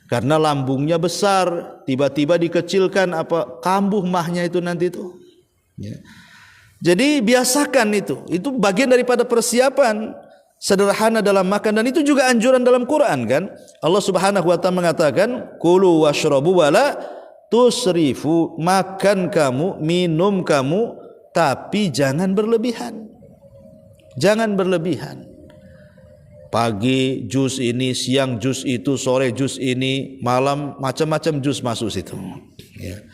Karena lambungnya besar, tiba-tiba dikecilkan, apa kambuh mahnya itu nanti itu. Ya. Jadi biasakan itu bagian daripada persiapan sederhana dalam makan, dan itu juga anjuran dalam Quran kan. Allah Subhanahu wa taala mengatakan, "Kulu washrabu wala tusrifu." Makan kamu, minum kamu, tapi jangan berlebihan. Jangan berlebihan. Pagi jus ini, siang jus itu, sore jus ini, malam macam-macam jus masuk situ. Ya.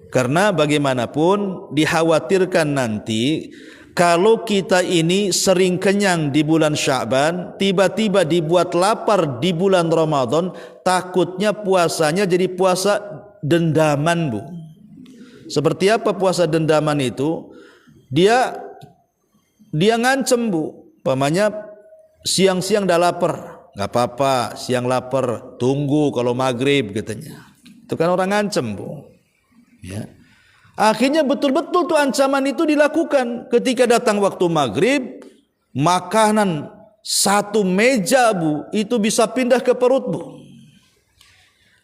Karena bagaimanapun dikhawatirkan nanti kalau kita ini sering kenyang di bulan Sya'ban, tiba-tiba dibuat lapar di bulan Ramadan, takutnya puasanya jadi puasa dendaman, Bu. Seperti apa puasa dendaman itu? Dia ngancem, Bu. Umpamanya siang-siang dah lapar, nggak apa-apa, siang lapar, tunggu kalau maghrib katanya. Itu kan orang ngancem, Bu. Ya. Akhirnya betul-betul tuh ancaman itu dilakukan. Ketika datang waktu maghrib, makanan satu meja, Bu, itu bisa pindah ke perut, Bu.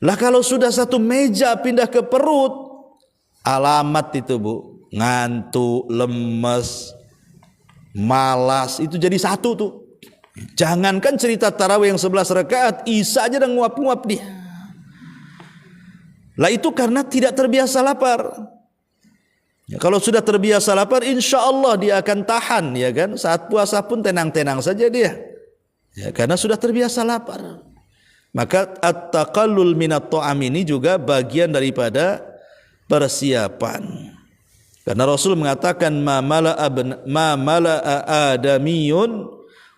Lah kalau sudah satu meja pindah ke perut, alamat itu, Bu, ngantuk, lemes, malas, itu jadi satu tuh. Jangankan cerita tarawih yang 11 rakaat, Isya aja udah nguap-nguap dia. Lah itu karena tidak terbiasa lapar. Ya, kalau sudah terbiasa lapar, insya Allah dia akan tahan, ya kan. Saat puasa pun tenang-tenang saja dia, ya, karena sudah terbiasa lapar. Maka at-taqallul minat ta'am ini juga bagian daripada persiapan. Karena Rasul mengatakan ma mala'a adamiyun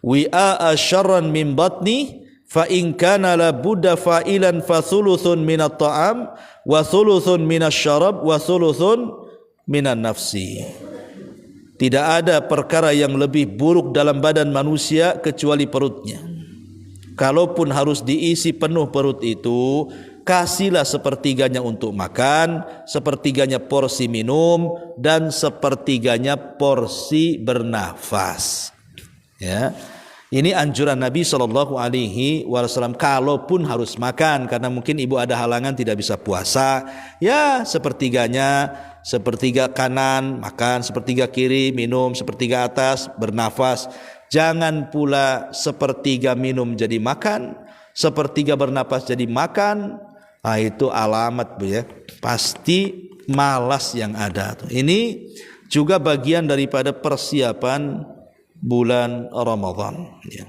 wi'a syarran min batni fa in kana la budda fa'ilan fa thuluthun minat ta'am wa thuluthun minasyarab wa thuluthun minan nafsi. Tidak ada perkara yang lebih buruk dalam badan manusia kecuali perutnya. Kalaupun harus diisi penuh perut itu, kasihlah sepertiganya untuk makan, sepertiganya porsi minum, dan sepertiganya porsi bernafas. Ya. Ini anjuran Nabi SAW. Kalaupun harus makan, karena mungkin ibu ada halangan tidak bisa puasa, ya sepertiganya, sepertiga kanan makan, sepertiga kiri minum, sepertiga atas bernafas. Jangan pula sepertiga minum jadi makan, sepertiga bernapas jadi makan. Nah, itu alamat, Bu, ya. Pasti malas yang ada. Ini juga bagian daripada persiapan bulan Ramadan, ya.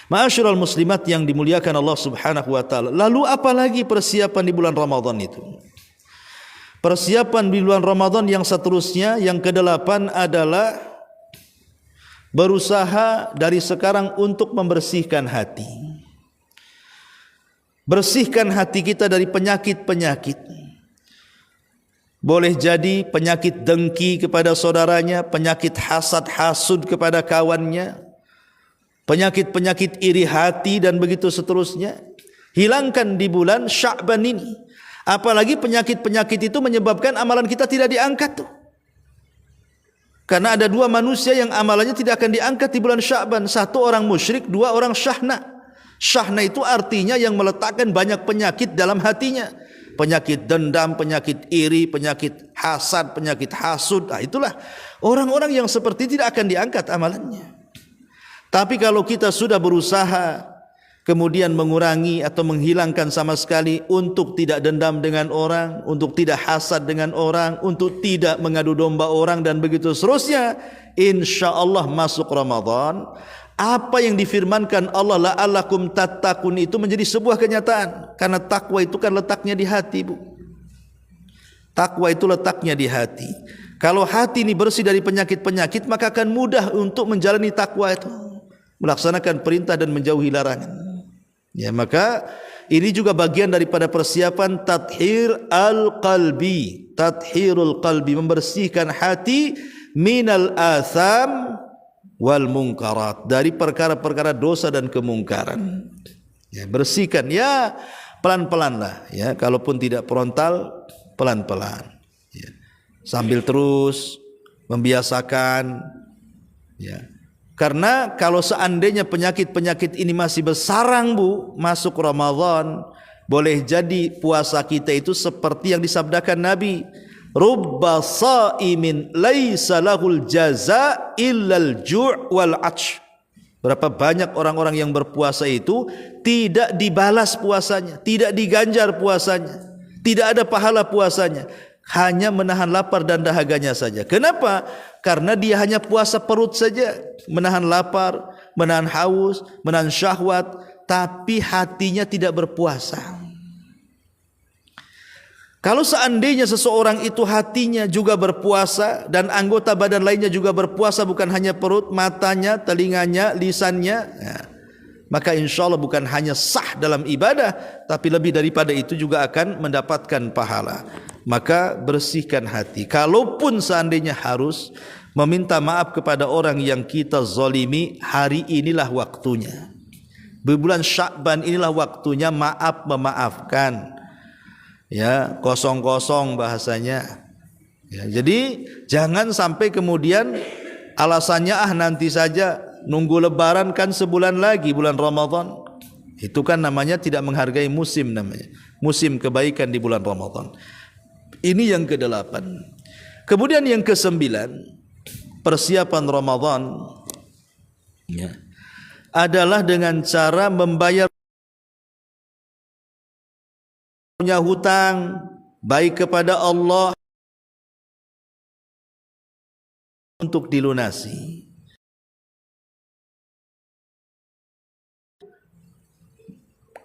Ma'asyiral muslimat yang dimuliakan Allah Subhanahu wa taala. Lalu apalagi persiapan di bulan Ramadan itu? Persiapan di bulan Ramadan yang seterusnya, yang ke-8 adalah berusaha dari sekarang untuk membersihkan hati. Bersihkan hati kita dari penyakit-penyakit. Boleh jadi penyakit dengki kepada saudaranya, penyakit hasad hasud kepada kawannya, penyakit-penyakit iri hati dan begitu seterusnya. Hilangkan di bulan Sya'ban ini. Apalagi penyakit-penyakit itu menyebabkan amalan kita tidak diangkat tuh. Karena ada dua manusia yang amalannya tidak akan diangkat di bulan Sya'ban. Satu orang musyrik, dua orang syahna. Syahna itu artinya yang meletakkan banyak penyakit dalam hatinya. Penyakit dendam, penyakit iri, penyakit hasad, penyakit hasud. Nah, itulah orang-orang yang seperti tidak akan diangkat amalannya. Tapi kalau kita sudah berusaha kemudian mengurangi atau menghilangkan sama sekali untuk tidak dendam dengan orang, untuk tidak hasad dengan orang, untuk tidak mengadu domba orang dan begitu seterusnya, insya Allah masuk Ramadan, apa yang difirmankan Allah la'allakum tattaqun itu menjadi sebuah kenyataan. Karena takwa itu kan letaknya di hati, Bu. Takwa itu letaknya di hati. Kalau hati ini bersih dari penyakit-penyakit, maka akan mudah untuk menjalani takwa itu, melaksanakan perintah dan menjauhi larangan. Ya, maka ini juga bagian daripada persiapan tathhir al-qalbi, tathhirul qalbi, membersihkan hati minal atham wal munkarat, dari perkara-perkara dosa dan kemungkaran. Ya, bersihkan, ya pelan-pelan lah, ya, kalaupun tidak frontal, pelan-pelan, ya. Sambil terus membiasakan, ya, Karena kalau seandainya penyakit-penyakit ini masih bersarang Bu, masuk Ramadan, boleh jadi puasa kita itu seperti yang disabdakan Nabi, rubba sa'imin laisa lahul jaza illal ju' wal 'atsh. Berapa banyak orang-orang yang berpuasa itu tidak dibalas puasanya, tidak diganjar puasanya, tidak ada pahala puasanya, hanya menahan lapar dan dahaganya saja. Kenapa? Karena dia hanya puasa perut saja, menahan lapar, menahan haus, menahan syahwat, tapi hatinya tidak berpuasa. Kalau seandainya seseorang itu hatinya juga berpuasa dan anggota badan lainnya juga berpuasa, bukan hanya perut, matanya, telinganya, lisannya, ya, maka insya Allah bukan hanya sah dalam ibadah, tapi lebih daripada itu juga akan mendapatkan pahala. Maka bersihkan hati. Kalaupun seandainya harus meminta maaf kepada orang yang kita zalimi, hari inilah waktunya. Di bulan Sya'ban inilah waktunya maaf memaafkan. Ya, kosong-kosong bahasanya. Ya, jadi jangan sampai kemudian alasannya nanti saja, nunggu lebaran kan sebulan lagi, bulan Ramadan. Itu kan namanya tidak menghargai musim, namanya musim kebaikan di bulan Ramadan. Ini yang ke-8. Kemudian yang ke-9, persiapan Ramadan, ya, adalah dengan cara membayar punya hutang baik kepada Allah untuk dilunasi.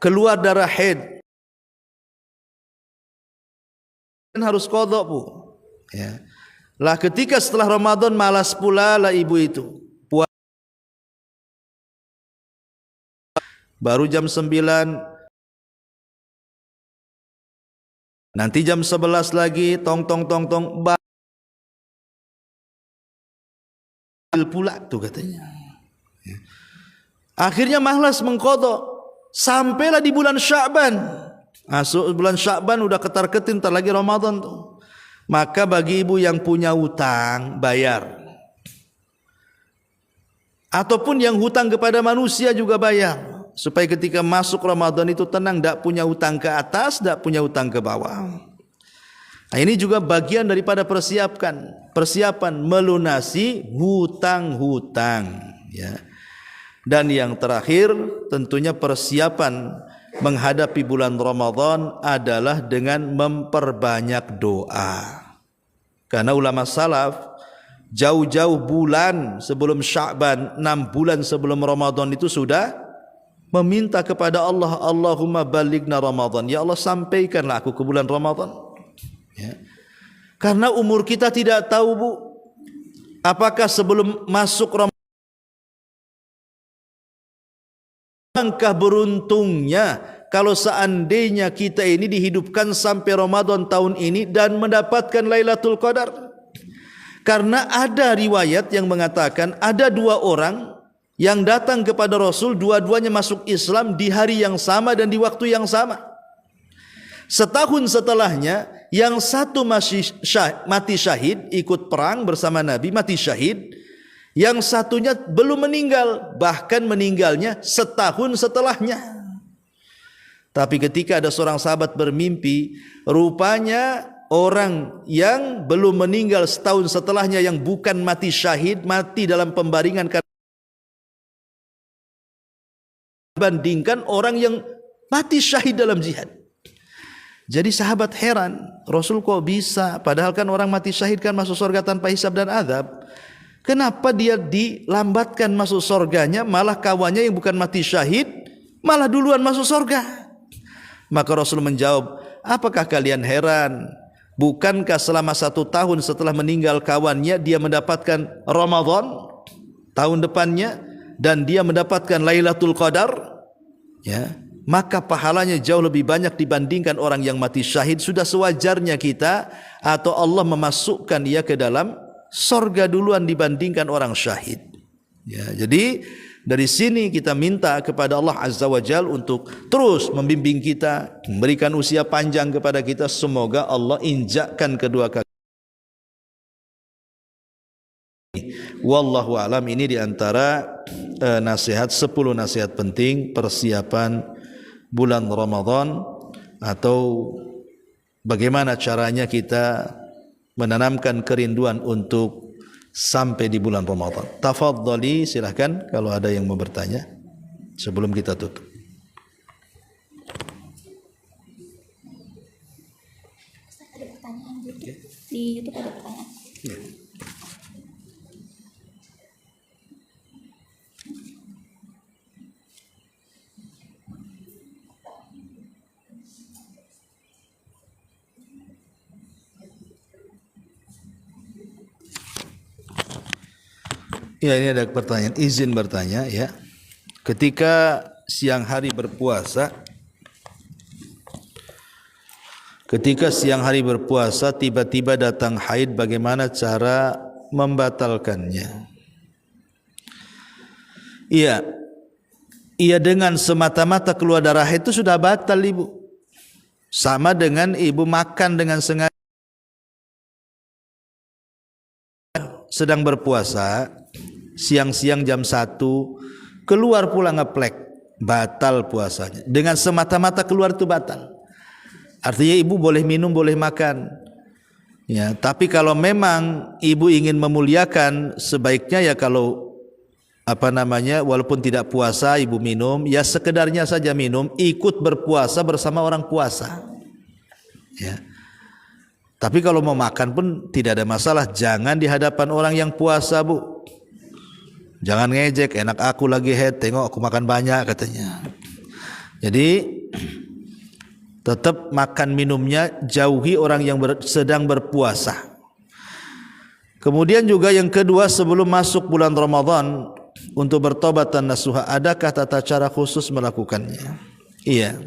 Keluar darah haid harus qadha Bu, ya. Lah ketika setelah Ramadan malas pula lah ibu itu, baru jam 9, nanti jam 11 lagi tong pula tuh katanya. Akhirnya malas mengqadha, sampailah di bulan Sya'ban. Masuk bulan Sya'ban udah ketar-ketir, entar lagi Ramadan tuh. Maka bagi ibu yang punya hutang, bayar. Ataupun yang hutang kepada manusia juga bayar. Supaya ketika masuk Ramadan itu tenang, tidak punya hutang ke atas, tidak punya hutang ke bawah. Nah, ini juga bagian daripada persiapan melunasi hutang-hutang, ya. Dan yang terakhir tentunya persiapan menghadapi bulan Ramadan adalah dengan memperbanyak doa. Karena ulama salaf jauh-jauh bulan sebelum Sya'ban, 6 bulan sebelum Ramadan itu sudah meminta kepada Allah, Allahumma balighna Ramadan, ya Allah sampaikanlah aku ke bulan Ramadan, ya. Karena umur kita tidak tahu Bu, apakah sebelum masuk Ramadan, langkah beruntungnya kalau seandainya kita ini dihidupkan sampai Ramadan tahun ini dan mendapatkan Lailatul Qadar. Karena ada riwayat yang mengatakan ada 2 orang yang datang kepada Rasul, dua-duanya masuk Islam di hari yang sama dan di waktu yang sama. Setahun setelahnya, yang satu mati syahid, ikut perang bersama Nabi, mati syahid. Yang satunya belum meninggal, bahkan meninggalnya setahun setelahnya. Tapi ketika ada seorang sahabat bermimpi, rupanya orang yang belum meninggal setahun setelahnya, yang bukan mati syahid, mati dalam pembaringan, bandingkan orang yang mati syahid dalam jihad. Jadi sahabat heran, Rasul kok bisa, padahal kan orang mati syahid kan masuk surga tanpa hisab dan azab. Kenapa dia dilambatkan masuk surganya, malah kawannya yang bukan mati syahid malah duluan masuk surga? Maka Rasul menjawab, apakah kalian heran? Bukankah selama 1 tahun setelah meninggal kawannya dia mendapatkan Ramadan tahun depannya, dan dia mendapatkan Lailatul Qadar, ya, maka pahalanya jauh lebih banyak dibandingkan orang yang mati syahid. Sudah sewajarnya kita atau Allah memasukkan dia ke dalam surga duluan dibandingkan orang syahid, ya. Jadi dari sini kita minta kepada Allah Azza wa Jalla untuk terus membimbing kita, memberikan usia panjang kepada kita. Semoga Allah injakkan kedua kaki Wallahu alam, ini diantara nasihat 10 nasihat penting persiapan bulan Ramadan, atau bagaimana caranya kita menanamkan kerinduan untuk sampai di bulan Ramadan. Tafadhali, silahkan kalau ada yang mau bertanya sebelum kita tutup. Ada pertanyaan di YouTube ada pertanyaan. Ya, ini ada pertanyaan, izin bertanya ya. Ketika siang hari berpuasa, tiba-tiba datang haid, bagaimana cara membatalkannya? Iya, dengan semata-mata keluar darah haid itu sudah batal, Ibu. Sama dengan Ibu makan dengan sengaja sedang berpuasa, siang-siang jam 1 keluar pula ngeplek, batal puasanya. Dengan semata-mata keluar itu batal. Artinya Ibu boleh minum, boleh makan. Ya, tapi kalau memang Ibu ingin memuliakan, sebaiknya ya kalau walaupun tidak puasa Ibu minum, ya sekedarnya saja minum, ikut berpuasa bersama orang puasa. Ya. Tapi kalau mau makan pun tidak ada masalah, jangan di hadapan orang yang puasa, Bu. Jangan ngejek, enak aku lagi haid, tengok aku makan banyak katanya. Jadi tetap makan minumnya jauhi orang yang sedang berpuasa. Kemudian juga yang kedua, sebelum masuk bulan Ramadan untuk bertobat dan nasuha, adakah tata cara khusus melakukannya? Iya.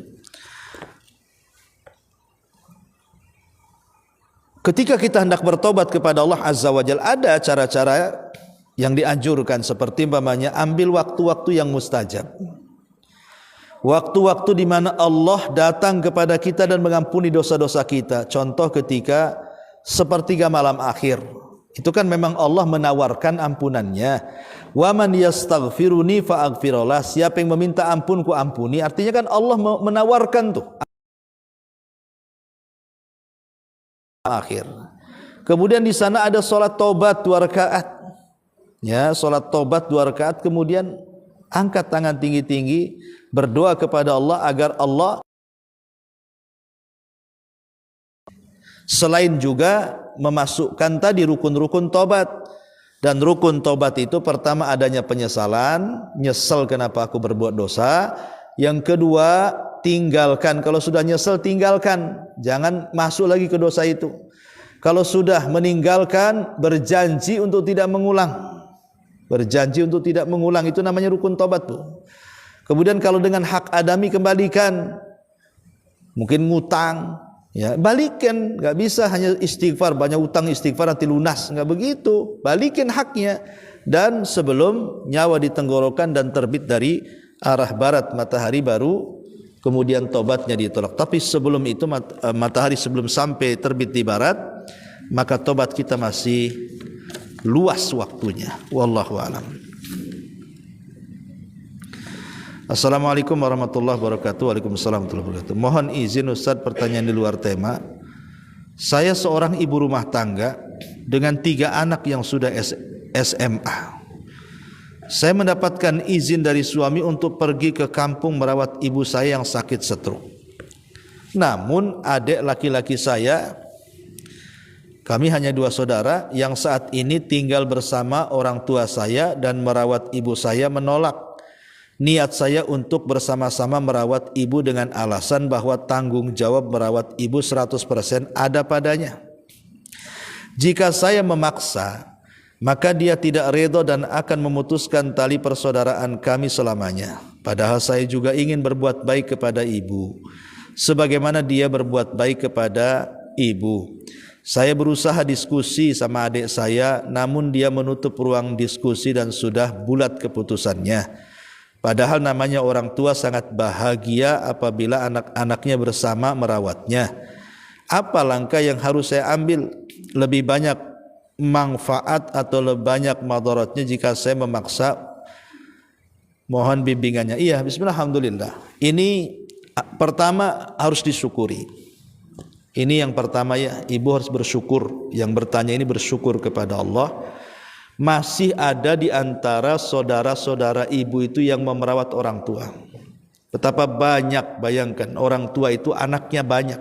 Ketika kita hendak bertobat kepada Allah Azza wa Jalla, ada cara-cara yang dianjurkan, seperti umpamanya ambil waktu-waktu yang mustajab. Waktu-waktu di mana Allah datang kepada kita dan mengampuni dosa-dosa kita. Contoh ketika sepertiga malam akhir. Itu kan memang Allah menawarkan ampunannya. Wa man yastaghfiruni fa aghfirullah. Siapa yang meminta ampun ku ampuni. Artinya kan Allah menawarkan tuh akhir. Kemudian di sana ada salat taubat 2 rakaat. Ya, salat taubat 2 rakaat, kemudian angkat tangan tinggi-tinggi, berdoa kepada Allah agar Allah, selain juga memasukkan tadi rukun-rukun taubat. Dan rukun taubat itu pertama adanya penyesalan, nyesel kenapa aku berbuat dosa. Yang kedua, tinggalkan, kalau sudah nyesel tinggalkan, jangan masuk lagi ke dosa itu. Kalau sudah meninggalkan, berjanji untuk tidak mengulang. Berjanji untuk tidak mengulang, itu namanya rukun taubat, Bu. Kemudian kalau dengan hak adami kembalikan. Mungkin ngutang, ya balikin, enggak bisa hanya istighfar, banyak utang istighfar nanti lunas, enggak begitu. Balikin haknya. Dan sebelum nyawa di tenggorokan dan terbit dari arah barat matahari, baru kemudian tobatnya ditolak. Tapi sebelum itu, matahari sebelum sampai terbit di barat, maka tobat kita masih luas waktunya. Wallahu a'lam. Assalamualaikum warahmatullahi wabarakatuh. Waalaikumsalam warahmatullahi wabarakatuh. Mohon izin Ustaz, pertanyaan di luar tema. Saya seorang ibu rumah tangga dengan 3 anak yang sudah SMA. Saya mendapatkan izin dari suami untuk pergi ke kampung merawat ibu saya yang sakit stroke. Namun adik laki-laki saya, kami hanya 2 saudara yang saat ini tinggal bersama orang tua saya, dan merawat ibu saya menolak niat saya untuk bersama-sama merawat ibu dengan alasan bahwa tanggung jawab merawat ibu 100% ada padanya. Jika saya memaksa, maka dia tidak redha dan akan memutuskan tali persaudaraan kami selamanya. Padahal saya juga ingin berbuat baik kepada ibu, sebagaimana dia berbuat baik kepada ibu. Saya berusaha diskusi sama adik saya, namun dia menutup ruang diskusi dan sudah bulat keputusannya. Padahal namanya orang tua sangat bahagia apabila anak-anaknya bersama merawatnya. Apa langkah yang harus saya ambil? Lebih manfaat atau lebih banyak madaratnya jika saya memaksa? Mohon bimbingannya. Iya, bismillah, alhamdulillah. Ini pertama harus disyukuri. Ini yang pertama ya, ibu harus bersyukur. Yang bertanya ini bersyukur kepada Allah. Masih ada di antara saudara-saudara ibu itu yang memerawat orang tua. Betapa banyak, bayangkan, orang tua itu anaknya banyak.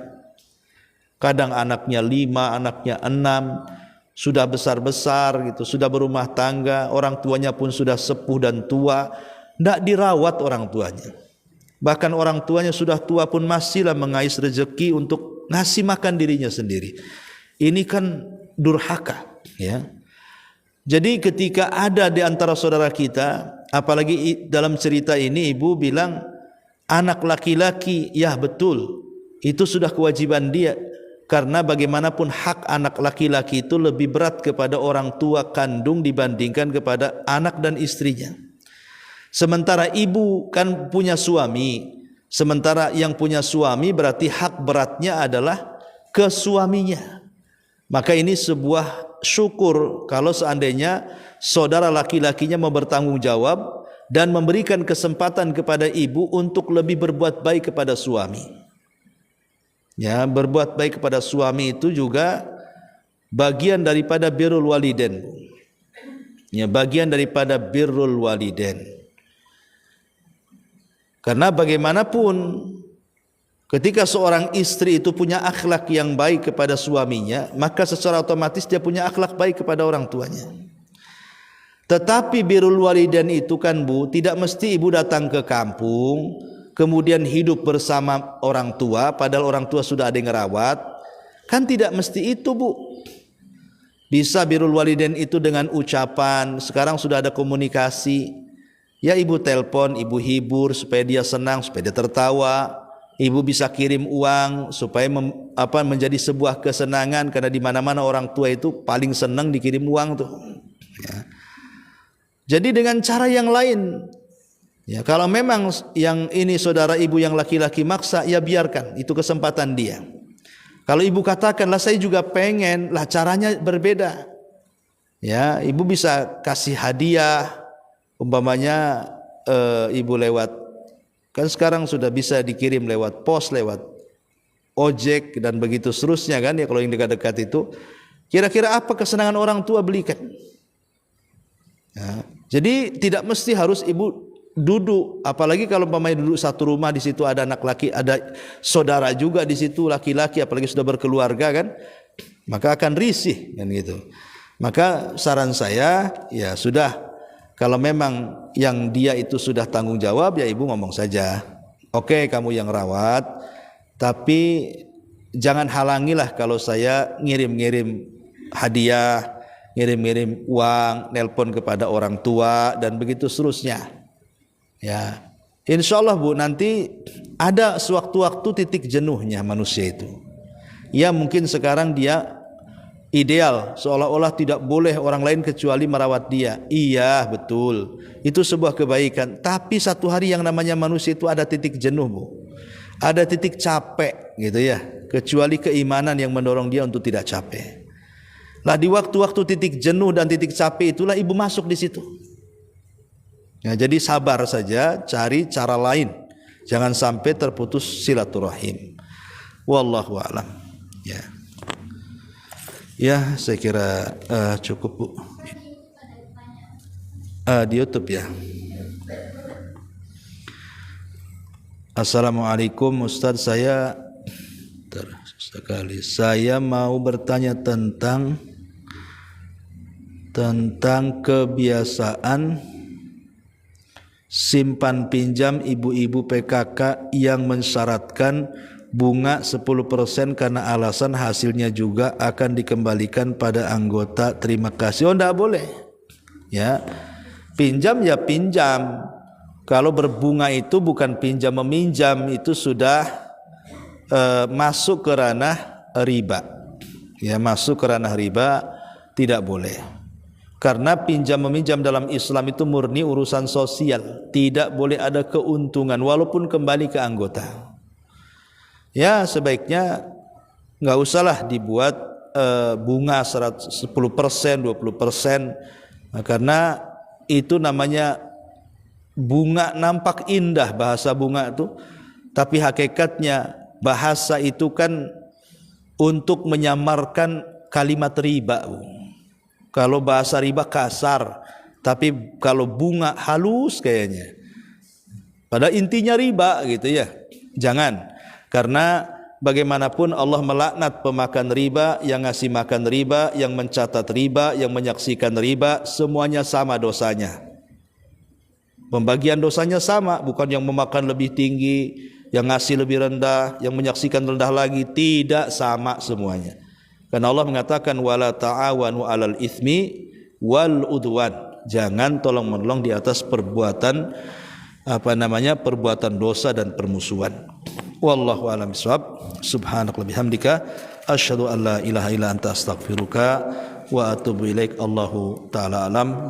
Kadang anaknya 5, anaknya 6, sudah besar-besar gitu, sudah berumah tangga, orang tuanya pun sudah sepuh dan tua, tidak dirawat orang tuanya. Bahkan orang tuanya sudah tua pun masihlah mengais rezeki untuk ngasih makan dirinya sendiri. Ini kan durhaka, ya. Jadi ketika ada di antara saudara kita, apalagi dalam cerita ini ibu bilang anak laki-laki, ya betul, itu sudah kewajiban dia. Karena bagaimanapun hak anak laki-laki itu lebih berat kepada orang tua kandung dibandingkan kepada anak dan istrinya. Sementara ibu kan punya suami. Sementara yang punya suami berarti hak beratnya adalah ke suaminya. Maka ini sebuah syukur kalau seandainya saudara laki-lakinya mau bertanggung jawab dan memberikan kesempatan kepada ibu untuk lebih berbuat baik kepada suami. Ya, berbuat baik kepada suami itu juga bagian daripada birrul walidain. Ya, bagian daripada birrul walidain. Karena bagaimanapun ketika seorang istri itu punya akhlak yang baik kepada suaminya, maka secara otomatis dia punya akhlak baik kepada orang tuanya. Tetapi birrul walidain itu kan Bu, tidak mesti ibu datang ke kampung kemudian hidup bersama orang tua, padahal orang tua sudah ada yang ngerawat. Kan tidak mesti itu Bu. Bisa birrul walidain itu dengan ucapan. Sekarang sudah ada komunikasi. Ya ibu telepon, ibu hibur supaya dia senang, supaya dia tertawa. Ibu bisa kirim uang supaya menjadi sebuah kesenangan. Karena di mana-mana orang tua itu paling senang dikirim uang tuh. Ya. Jadi dengan cara yang lain. Ya, kalau memang yang ini saudara ibu yang laki-laki maksa, ya biarkan, itu kesempatan dia. Kalau ibu katakan, lah saya juga pengen, lah caranya berbeda. Ya, ibu bisa kasih hadiah, umpamanya ibu lewat, kan sekarang sudah bisa dikirim lewat pos, lewat ojek dan begitu seterusnya kan ya kalau yang dekat-dekat itu. Kira-kira apa kesenangan orang tua belikan. Ya, jadi tidak mesti harus ibu duduk, apalagi kalau umpamanya duduk satu rumah, di situ ada anak laki, ada saudara juga di situ laki-laki, apalagi sudah berkeluarga kan, maka akan risih kan gitu. Maka saran saya ya sudah, kalau memang yang dia itu sudah tanggung jawab ya ibu ngomong saja, oke, kamu yang rawat, tapi jangan halangilah kalau saya ngirim-ngirim hadiah, ngirim-ngirim uang, nelpon kepada orang tua dan begitu seterusnya. Ya, insya Allah Bu, nanti ada sewaktu-waktu titik jenuhnya manusia itu. Ya mungkin sekarang dia ideal, seolah-olah tidak boleh orang lain kecuali merawat dia. Iya betul, itu sebuah kebaikan. Tapi satu hari yang namanya manusia itu ada titik jenuh Bu, ada titik capek gitu ya. Kecuali keimanan yang mendorong dia untuk tidak capek. Lah di waktu-waktu titik jenuh dan titik capek itulah ibu masuk di situ. Ya, jadi sabar saja, cari cara lain. Jangan sampai terputus silaturahim. Wallahu a'lam. Ya. Ya, saya kira cukup Bu. Di YouTube ya. Assalamualaikum Ustaz, saya mau bertanya tentang kebiasaan simpan pinjam ibu-ibu PKK yang mensyaratkan bunga 10% karena alasan hasilnya juga akan dikembalikan pada anggota. Terima kasih. Oh, enggak boleh. Ya. Pinjam ya pinjam. Kalau berbunga itu bukan pinjam meminjam, itu sudah masuk ke ranah riba. Ya, masuk ke ranah riba, tidak boleh. Karena pinjam meminjam dalam Islam itu murni urusan sosial, tidak boleh ada keuntungan walaupun kembali ke anggota. Ya sebaiknya nggak usahlah dibuat bunga 10%, 20%, karena itu namanya bunga nampak indah bahasa bunga itu, tapi hakikatnya bahasa itu kan untuk menyamarkan kalimat riba. Kalau bahasa riba kasar, tapi kalau bunga halus kayaknya. Pada intinya riba gitu ya. Jangan, karena bagaimanapun Allah melaknat pemakan riba, yang ngasih makan riba, yang mencatat riba, yang menyaksikan riba, semuanya sama dosanya. Pembagian dosanya sama, bukan yang memakan lebih tinggi, yang ngasih lebih rendah, yang menyaksikan rendah lagi, tidak sama semuanya. Karena Allah mengatakan wala ta'awanu 'alal itsmi wal udwan. Jangan tolong-menolong di atas perbuatan perbuatan dosa dan permusuhan. Wallahu a'lam bishawab. Subhanaka bihamdika asyhadu an la ilaha illa anta astaghfiruka wa atubu ilaik. Allahu taala alam.